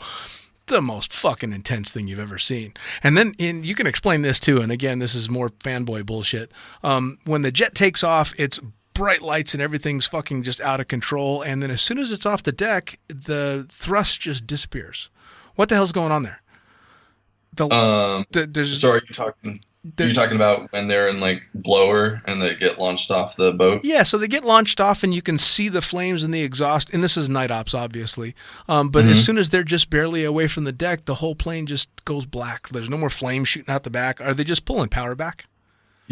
The most fucking intense thing you've ever seen. And then you can explain this too, and again, this is more fanboy bullshit. When the jet takes off, it's bright lights and everything's fucking just out of control, and then as soon as it's off the deck, the thrust just disappears. What the hell's going on there? Sorry, you're talking about when they're in like blower and they get launched off the boat? Yeah, so they get launched off and you can see the flames in the exhaust, and this is night ops obviously, but as soon as they're just barely away from the deck, the whole plane just goes black. There's no more flames shooting out the back. Are they just pulling power back?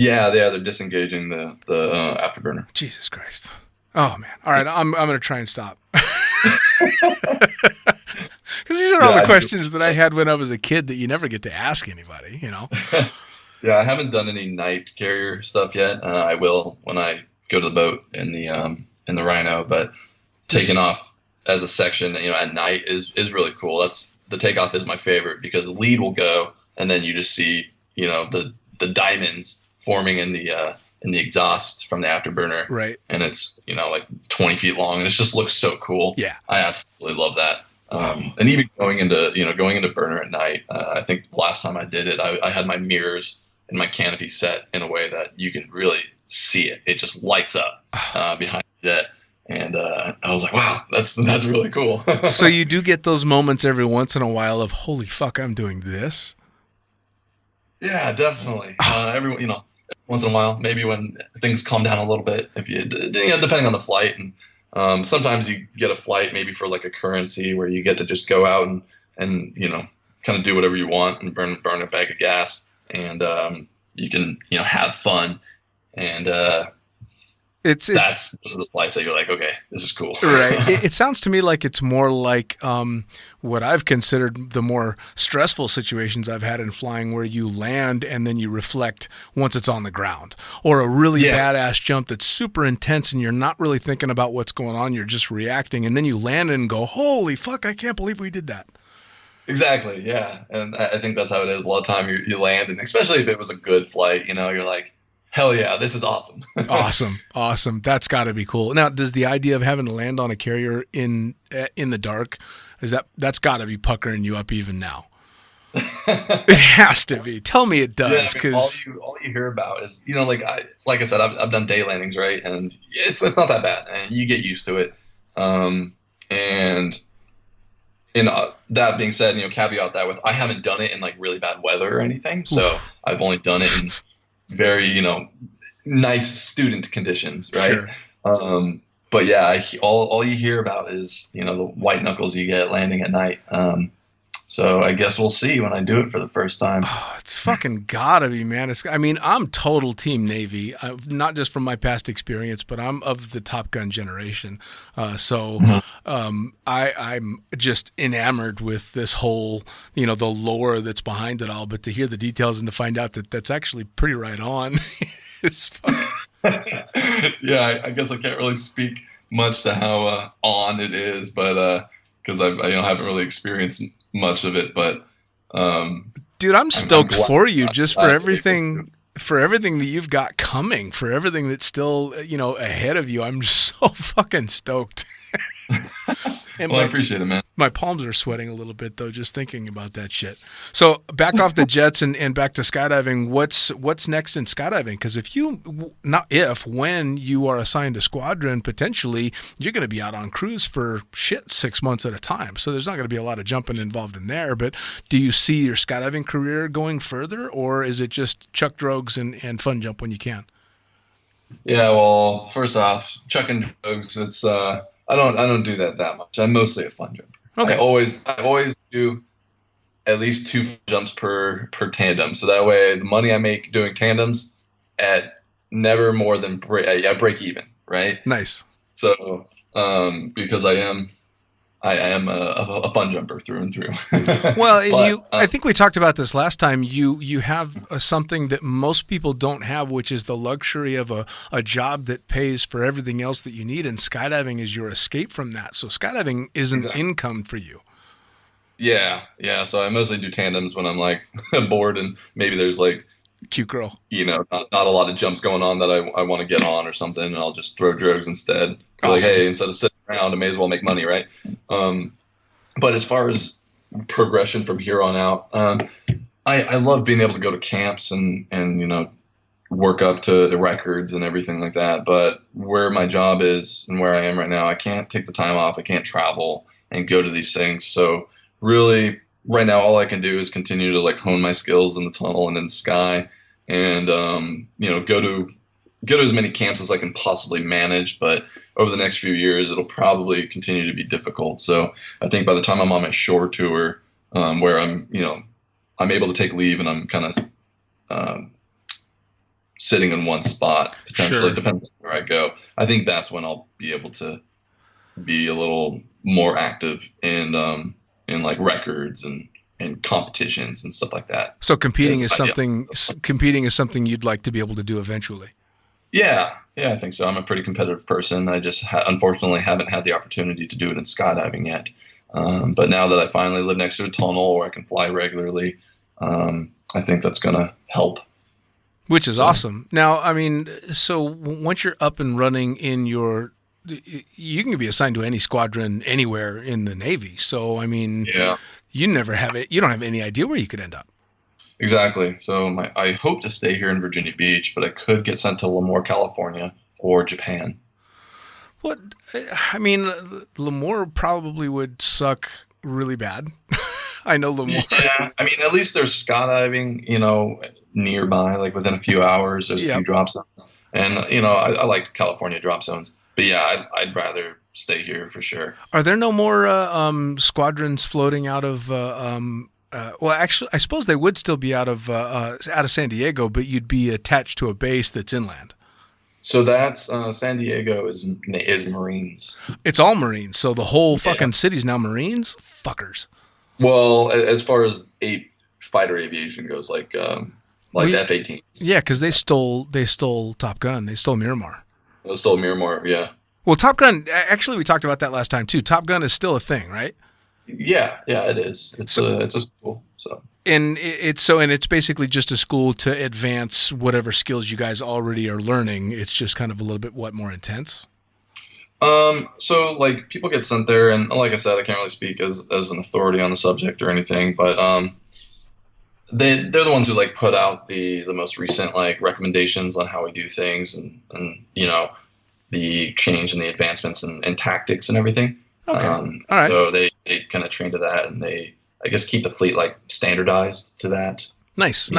Yeah, they're disengaging the afterburner. Jesus Christ. Oh, man. All right, I'm going to try and stop. Because these are all the questions that I had when I was a kid that you never get to ask anybody, Yeah, I haven't done any night carrier stuff yet. I will when I go to the boat in the Rhino, but taking off as a section, at night is really cool. The takeoff is my favorite because lead will go, and then you just see, the diamonds forming in the exhaust from the afterburner. Right. And it's, like 20 feet long, and it just looks so cool. Yeah. I absolutely love that. And even going into burner at night, I think last time I did it, I had my mirrors and my canopy set in a way that you can really see it. It just lights up behind the jet. And I was like, wow, that's really cool. So you do get those moments every once in a while of, holy fuck, I'm doing this? Yeah, definitely. Once in a while, maybe when things calm down a little bit, depending on the flight. And sometimes you get a flight maybe for like a currency where you get to just go out and kind of do whatever you want and burn a bag of gas, and you can have fun. And those are the flights that you're like, okay, this is cool. Right. It sounds to me like it's more like what I've considered the more stressful situations I've had in flying, where you land and then you reflect once it's on the ground, or a really badass jump that's super intense and you're not really thinking about what's going on. You're just reacting, and then you land and go, holy fuck, I can't believe we did that. Exactly. Yeah. And I think that's how it is. A lot of time you land, and especially if it was a good flight, you're like, hell yeah, this is awesome. Awesome. That's got to be cool. Now, does the idea of having to land on a carrier in the dark, that's got to be puckering you up even now? It has to be. Tell me it does, because all you hear about is like I said, I've done day landings, right, and it's not that bad, and you get used to it. And that being said, caveat that with, I haven't done it in like really bad weather or anything, so I've only done it in very nice student conditions, right? Sure. But yeah, all you hear about is the white knuckles you get landing at night. So I guess we'll see when I do it for the first time. Oh, it's fucking gotta be, man. I'm total team Navy, not just from my past experience, but I'm of the Top Gun generation. I'm just enamored with this whole, the lore that's behind it all. But to hear the details and to find out that that's actually pretty right on, it's fucking. Yeah, I guess I can't really speak much to how on it is, but because I haven't really experienced much of it, but dude, I'm stoked for you, just for everything that you've got coming, for everything that's still ahead of you. I'm so fucking stoked. And I appreciate it, man. My palms are sweating a little bit though, just thinking about that shit. So back off the jets and back to skydiving. What's next in skydiving? Because when you are assigned a squadron, potentially you're going to be out on cruise for 6 months at a time. So there's not going to be a lot of jumping involved in there. But do you see your skydiving career going further, or is it just chuck drogues and fun jump when you can? Yeah, well, first off, chucking drogues, it's I don't do that much. I'm mostly a fun jumper. Okay. I always do at least 2 jumps per tandem. So that way, the money I make doing tandems at never more than break even, right? Nice. So because I am a fun jumper through and through. Well, I think we talked about this last time. You have something that most people don't have, which is the luxury of a job that pays for everything else that you need, and skydiving is your escape from that. So skydiving isn't income for you. Yeah. So I mostly do tandems when I'm like bored and maybe there's like cute girl, not a lot of jumps going on that I want to get on or something, and I'll just throw drogues instead. Awesome. Like, hey, instead of sitting around, I may as well make money, right? But as far as progression from here on out, I love being able to go to camps and work up to the records and everything like that. But where my job is and where I am right now, I can't take the time off. I can't travel and go to these things. So really, right now, all I can do is continue to like hone my skills in the tunnel and in the sky, and go to as many camps as I can possibly manage. But over the next few years, it'll probably continue to be difficult. So I think by the time I'm on my shore tour, where I'm able to take leave and I'm kind of sitting in one spot, potentially, depending on where I go, I think that's when I'll be able to be a little more active in like records and competitions and stuff like that. So competing is something you'd like to be able to do eventually. Yeah, I think so. I'm a pretty competitive person. I just unfortunately haven't had the opportunity to do it in skydiving yet. But now that I finally live next to a tunnel where I can fly regularly, I think that's going to help. Which is awesome. Now, I mean, so once you're up and running in your you can be assigned to any squadron anywhere in the Navy. So, I mean, Yeah. you never have it. You don't have any idea where you could end up. Exactly. So I hope to stay here in Virginia Beach, but I could get sent to Lemoore, California, or Japan. What? I mean, Lemoore probably would suck really bad. I know Lemoore. Yeah. I mean, at least there's skydiving, nearby, like within a few hours. There's a few drop zones. And, I like California drop zones. But yeah, I'd rather stay here for sure. Are there no more squadrons floating out of? Well, actually, I suppose they would still be out of San Diego, but you'd be attached to a base that's inland. So that's San Diego is Marines. It's all Marines. So the whole fucking city's now Marines. Fuckers. Well, as far as fighter aviation goes, like the F-18s. Yeah, because they stole Top Gun. They stole Miramar. They stole Miramar. Yeah. Well, Top Gun. Actually, we talked about that last time too. Top Gun is still a thing, right? Yeah, it is. It's a school. So. And it's basically just a school to advance whatever skills you guys already are learning. It's just kind of a little bit more intense. So like people get sent there, and like I said, I can't really speak as an authority on the subject or anything, but they're the ones who like put out the most recent like recommendations on how we do things, and the change in the advancements and tactics and everything. Okay. All right. So they kind of train to that, and they, I guess, keep the fleet like standardized to that. Nice.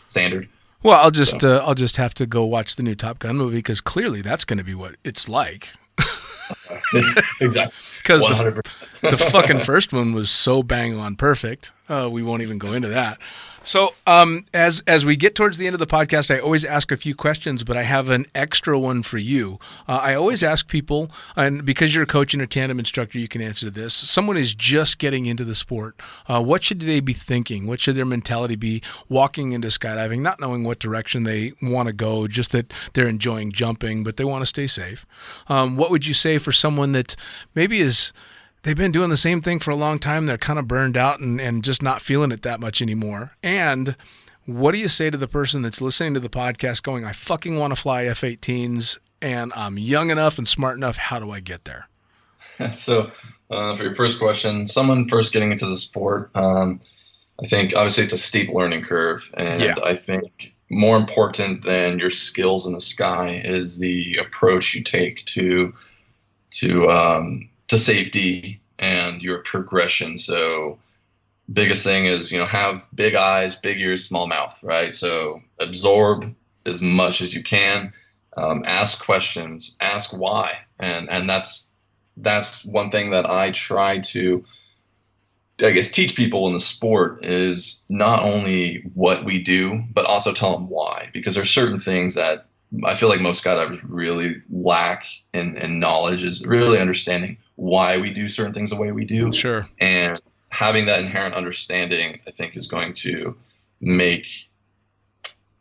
Standard. Well, I'll just have to go watch the new Top Gun movie, because clearly that's going to be what it's like. Exactly. Because the fucking first one was so bang on perfect. We won't even go into that. So as we get towards the end of the podcast, I always ask a few questions, but I have an extra one for you. I always ask people, and because you're a coach and a tandem instructor, you can answer this. Someone is just getting into the sport. What should they be thinking? What should their mentality be walking into skydiving, not knowing what direction they want to go, just that they're enjoying jumping, but they want to stay safe? What would you say for someone that maybe they've been doing the same thing for a long time, they're kind of burned out and just not feeling it that much anymore? And what do you say to the person that's listening to the podcast going, I fucking want to fly F-18s and I'm young enough and smart enough, how do I get there? So for your first question, someone first getting into the sport, I think obviously it's a steep learning curve. And I think more important than your skills in the sky is the approach you take to safety and your progression. So biggest thing is, have big eyes, big ears, small mouth, right? So absorb as much as you can, ask questions, ask why. And that's one thing that I try to, I guess, teach people in the sport is not only what we do, but also tell them why, because there's certain things that I feel like most skydivers really lack in knowledge, is really understanding why we do certain things the way we do. Sure. And having that inherent understanding, I think, is going to make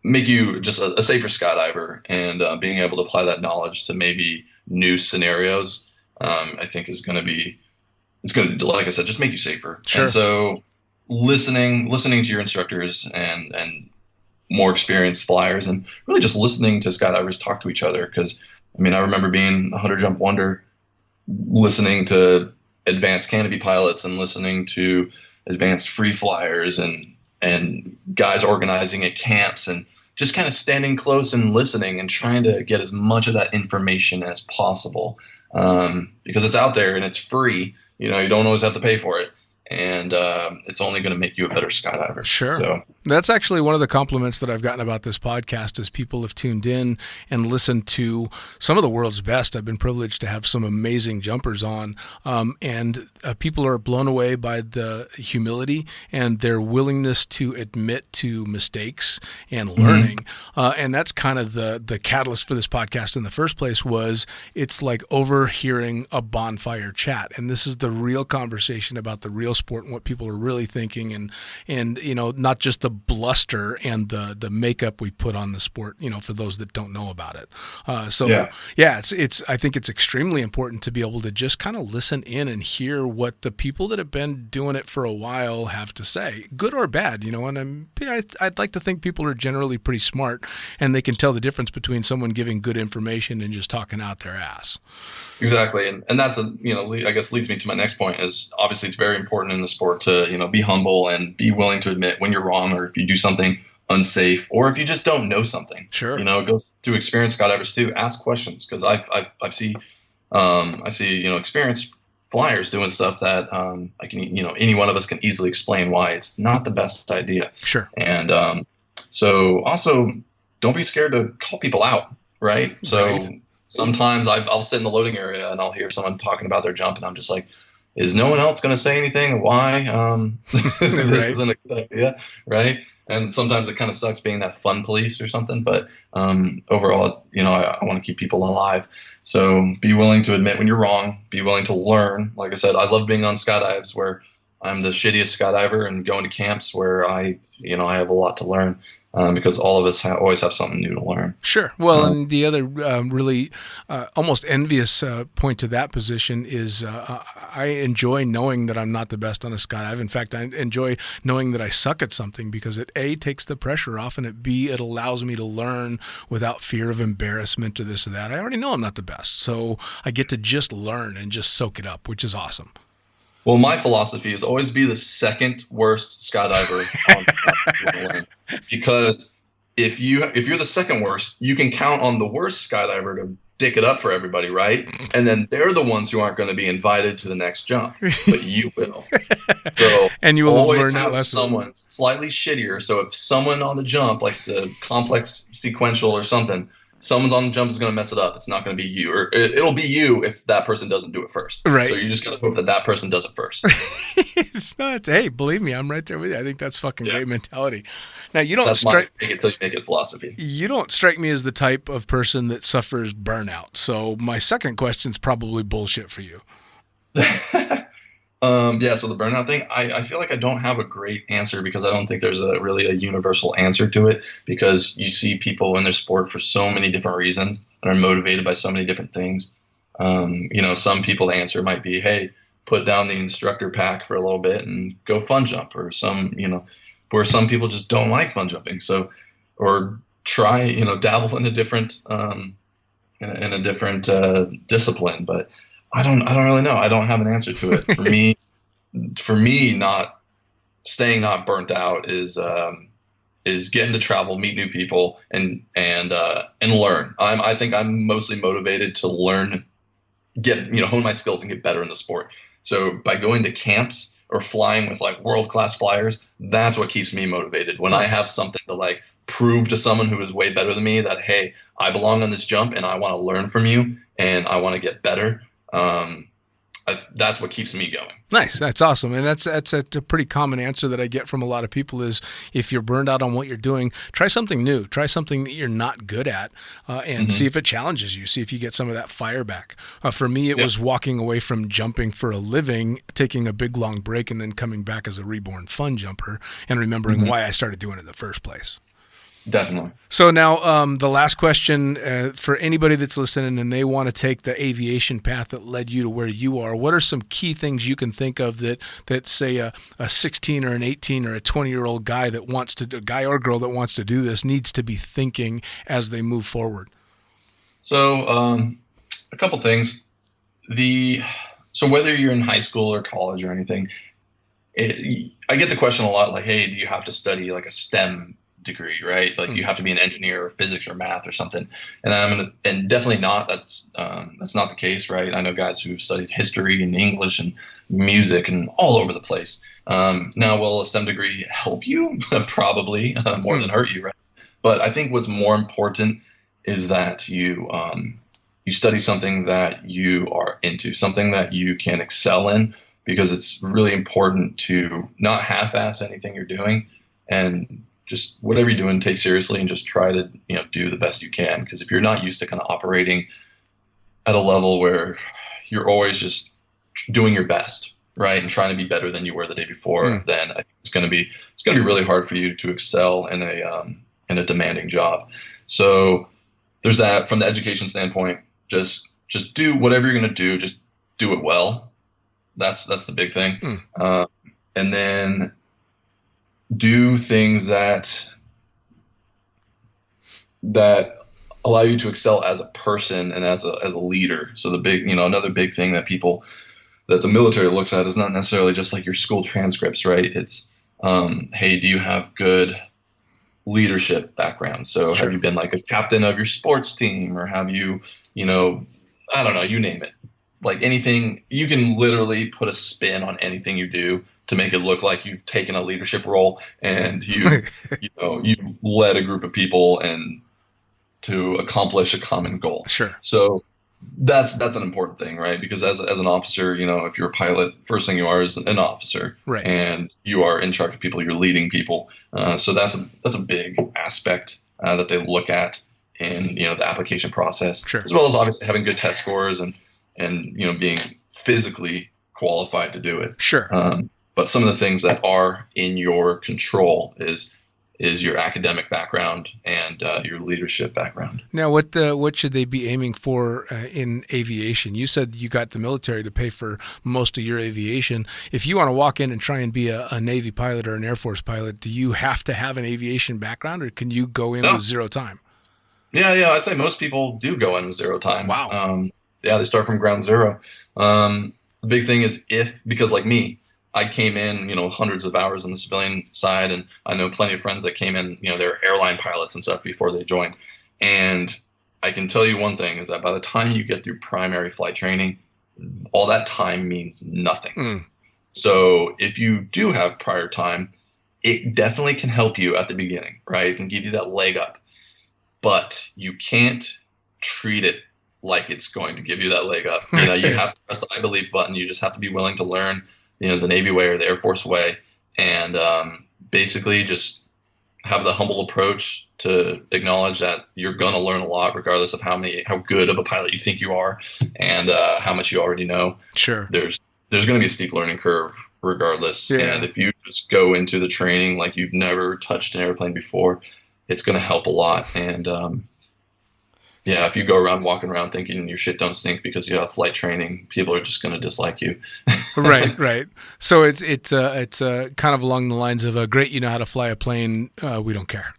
you just a safer skydiver, and being able to apply that knowledge to maybe new scenarios, I think it's going to, like I said, just make you safer. Sure. And so listening to your instructors and more experienced flyers, and really just listening to skydivers talk to each other. Because I remember being a 100 jump wonder, listening to advanced canopy pilots and listening to advanced free flyers and guys organizing at camps, and just kind of standing close and listening and trying to get as much of that information as possible, because it's out there and it's free. You don't always have to pay for it, and it's only going to make you a better skydiver. Sure. So that's actually one of the compliments that I've gotten about this podcast, is people have tuned in and listened to some of the world's best. I've been privileged to have some amazing jumpers on, and people are blown away by the humility and their willingness to admit to mistakes and learning. And that's kind of the catalyst for this podcast in the first place. Was it's like overhearing a bonfire chat, and this is the real conversation about the real sport and what people are really thinking, and not just the bluster and the makeup we put on the sport, for those that don't know about it. It's I think it's extremely important to be able to just kind of listen in and hear what the people that have been doing it for a while have to say, good or bad, and I'd like to think people are generally pretty smart and they can tell the difference between someone giving good information and just talking out their ass. Exactly. And that's I guess leads me to my next point is obviously it's very important in the sport to, be humble and be willing to admit when you're wrong, or if you do something unsafe, or if you just don't know something. Sure. It goes to experienced skydivers too. Ask questions, because I see experienced flyers doing stuff that any one of us can easily explain why it's not the best idea. Sure. And so also don't be scared to call people out, right? So sometimes I'll sit in the loading area and I'll hear someone talking about their jump, and I'm just like, is no one else going to say anything? Why? This isn't a good idea, right? And sometimes it kind of sucks being that fun police or something. But overall, I want to keep people alive. So be willing to admit when you're wrong. Be willing to learn. Like I said, I love being on skydives where I'm the shittiest skydiver, and going to camps where I have a lot to learn. Because all of us always have something new to learn. Sure. Well, and the other really almost envious point to that position is I enjoy knowing that I'm not the best on a skydive. In fact, I enjoy knowing that I suck at something, because it A, takes the pressure off, and it B, it allows me to learn without fear of embarrassment or this or that. I already know I'm not the best, so I get to just learn and just soak it up, which is awesome. Well, my philosophy is always be the second worst skydiver because if you're the second worst, you can count on the worst skydiver to dick it up for everybody, right? And then they're the ones who aren't going to be invited to the next jump, but you will. So and you will always learn have someone slightly shittier. So if someone on the jump, like it's a complex sequential or something, someone's on the jump is going to mess it up. It's not going to be you, or it'll be you if that person doesn't do it first. Right. So you just got to hope that person does it first. It's not. Hey, believe me, I'm right there with you. I think that's fucking great mentality. Now you don't that's strike my take it till you make it philosophy. You don't strike me as the type of person that suffers burnout. So my second question is probably bullshit for you. So the burnout thing, I feel like I don't have a great answer, because I don't think there's really a universal answer to it, because you see people in their sport for so many different reasons and are motivated by so many different things. Some people, the answer might be, hey, put down the instructor pack for a little bit and go fun jump, or where some people just don't like fun jumping. So, or try, dabble in a different, discipline, but I don't really know. I don't have an answer to it. For me, not burnt out is getting to travel, meet new people, and learn. I think I'm mostly motivated to learn, hone my skills and get better in the sport. So by going to camps or flying with like world-class flyers, that's what keeps me motivated. When I have something to like prove to someone who is way better than me that, hey, I belong on this jump and I want to learn from you and I want to get better. That's what keeps me going. Nice. That's awesome. And that's a pretty common answer that I get from a lot of people is, if you're burned out on what you're doing, try something new. Try something that you're not good at, and see if it challenges you. See if you get some of that fire back. For me, it was walking away from jumping for a living, taking a big long break, and then coming back as a reborn fun jumper and remembering why I started doing it in the first place. Definitely. So now the last question for anybody that's listening and they want to take the aviation path that led you to where you are, what are some key things you can think of that say a 16 or an 18 or a 20-year-old guy or girl that wants to do this needs to be thinking as they move forward? So a couple things. So whether you're in high school or college or anything, I get the question a lot, like, hey, do you have to study like a STEM degree, right? Like you have to be an engineer or physics or math or something. And definitely not. That's not the case, right? I know guys who've studied history and English and music and all over the place. Now, will a STEM degree help you? Probably more than hurt you, right? But I think what's more important is that you study something that you are into, something that you can excel in, because it's really important to not half-ass anything you're doing, and just whatever you're doing, take seriously and just try to do the best you can. Because if you're not used to kind of operating at a level where you're always just doing your best, right, and trying to be better than you were the day before, then I think it's going to be really hard for you to excel in a demanding job. So there's that. From the education standpoint, just do whatever you're going to do. Just do it well. That's the big thing. And then do things that allow you to excel as a person and as a leader. So the big, another big thing that the military looks at is not necessarily just like your school transcripts, right? It's, hey, do you have good leadership background? So have you been like a captain of your sports team, or have you, I don't know, you name it. Like anything, you can literally put a spin on anything you do to make it look like you've taken a leadership role and you've led a group of people and to accomplish a common goal. Sure. So that's an important thing, right? Because as an officer, if you're a pilot, first thing you are is an officer, right? And you are in charge of people. You're leading people. So that's a big aspect that they look at in the application process, sure. As well as obviously having good test scores and being physically qualified to do it. Sure. But some of the things that are in your control is your academic background and your leadership background. Now, what should they be aiming for in aviation? You said you got the military to pay for most of your aviation. If you want to walk in and try and be a Navy pilot or an Air Force pilot, do you have to have an aviation background, or can you go in with zero time? Yeah, I'd say most people do go in with zero time. Wow. They start from ground zero. The big thing is because like me, I came in, hundreds of hours on the civilian side, and I know plenty of friends that came in, they're airline pilots and stuff before they joined. And I can tell you one thing is that by the time you get through primary flight training, all that time means nothing. So if you do have prior time, it definitely can help you at the beginning, right? It can give you that leg up, but you can't treat it like it's going to give you that leg up. You have to press the I believe button. You just have to be willing to learn the Navy way or the Air Force way, and basically just have the humble approach to acknowledge that you're going to learn a lot regardless of how good of a pilot you think you are and how much you already know. Sure. There's going to be a steep learning curve regardless. Yeah. And if you just go into the training like you've never touched an airplane before, it's going to help a lot. And if you go around walking around thinking your shit don't stink because you have flight training, people are just going to dislike you. Right. So it's kind of along the lines of great, you know how to fly a plane. We don't care.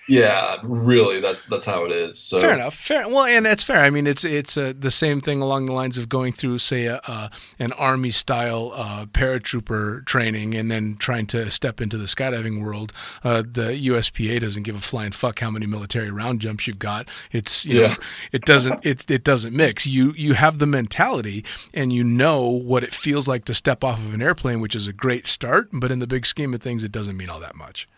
Yeah, really, that's how it is. So. Fair enough. Well, and that's fair. I mean, it's the same thing along the lines of going through, say, an Army style paratrooper training and then trying to step into the skydiving world. The USPA doesn't give a flying fuck how many military round jumps you've got. It's it doesn't mix. You have the mentality and you know what it feels like to step off of an airplane, which is a great start. But in the big scheme of things, it doesn't mean all that much.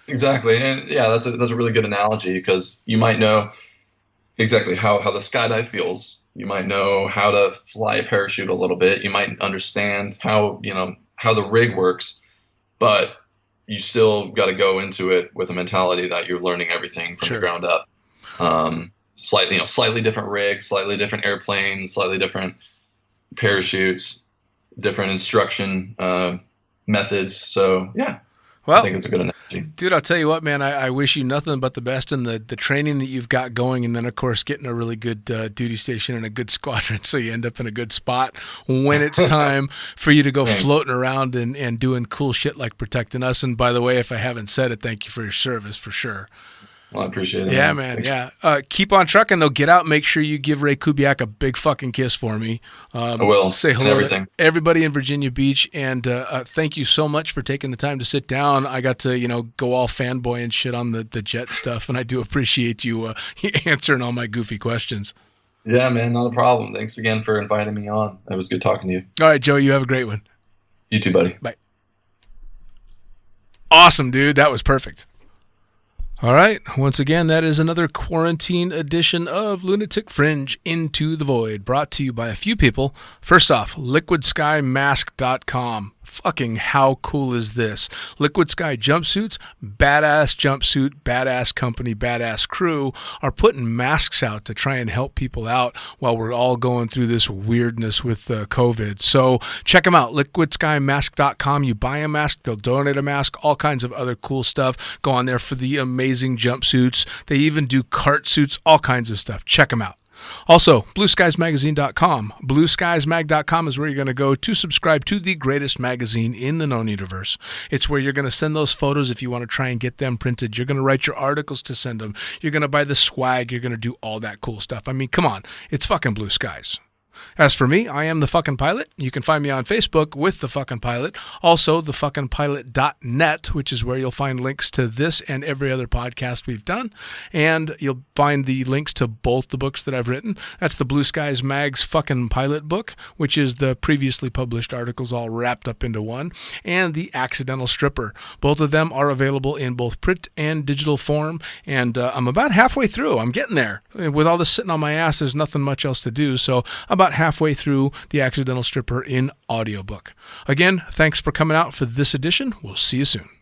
Exactly, and that's a really good analogy because you might know exactly how the skydive feels. You might know how to fly a parachute a little bit. You might understand how the rig works, but you still got to go into it with a mentality that you're learning everything from the ground up. Slightly different rigs, slightly different airplanes, slightly different parachutes, different instruction methods. So yeah. Well, I think it's a good analogy. Dude, I'll tell you what, man, I wish you nothing but the best in the training that you've got going, and then, of course, getting a really good duty station and a good squadron so you end up in a good spot when it's time for you to go floating around and doing cool shit like protecting us. And by the way, if I haven't said it, thank you for your service for sure. Well, I appreciate it. Yeah, man. Yeah. Keep on trucking, though. Get out. Make sure you give Ray Kubiak a big fucking kiss for me. I will. Say hello to everybody in Virginia Beach. And thank you so much for taking the time to sit down. I got to, go all fanboy and shit on the jet stuff. And I do appreciate you answering all my goofy questions. Yeah, man. Not a problem. Thanks again for inviting me on. It was good talking to you. All right, Joe. You have a great one. You too, buddy. Bye. Awesome, dude. That was perfect. All right. Once again, that is another quarantine edition of Lunatic Fringe Into the Void, brought to you by a few people. First off, liquidskymask.com. Fucking how cool is this? Liquid Sky jumpsuits, badass jumpsuit, badass company, badass crew are putting masks out to try and help people out while we're all going through this weirdness with COVID. So check them out, liquidskymask.com. You buy a mask, they'll donate a mask, all kinds of other cool stuff. Go on there for the amazing jumpsuits. They even do cart suits, all kinds of stuff. Check them out. Also, blueskiesmagazine.com. Blueskiesmag.com is where you're going to go to subscribe to the greatest magazine in the known universe. It's where you're going to send those photos if you want to try and get them printed. You're going to write your articles to send them. You're going to buy the swag. You're going to do all that cool stuff. I mean, come on. It's fucking Blue Skies. As for me, I am the Fuckin Pilot. You can find me on Facebook with the Fuckin Pilot. Also, thefuckinpilot.net, which is where you'll find links to this and every other podcast we've done. And you'll find the links to both the books that I've written. That's the Blue Skies Mag's Fuckin Pilot book, which is the previously published articles all wrapped up into one, and the Accidental Stripper. Both of them are available in both print and digital form, and I'm about halfway through. I'm getting there. With all this sitting on my ass, there's nothing much else to do, so about halfway through the Accidental Stripper in audiobook. Again, thanks for coming out for this edition. We'll see you soon.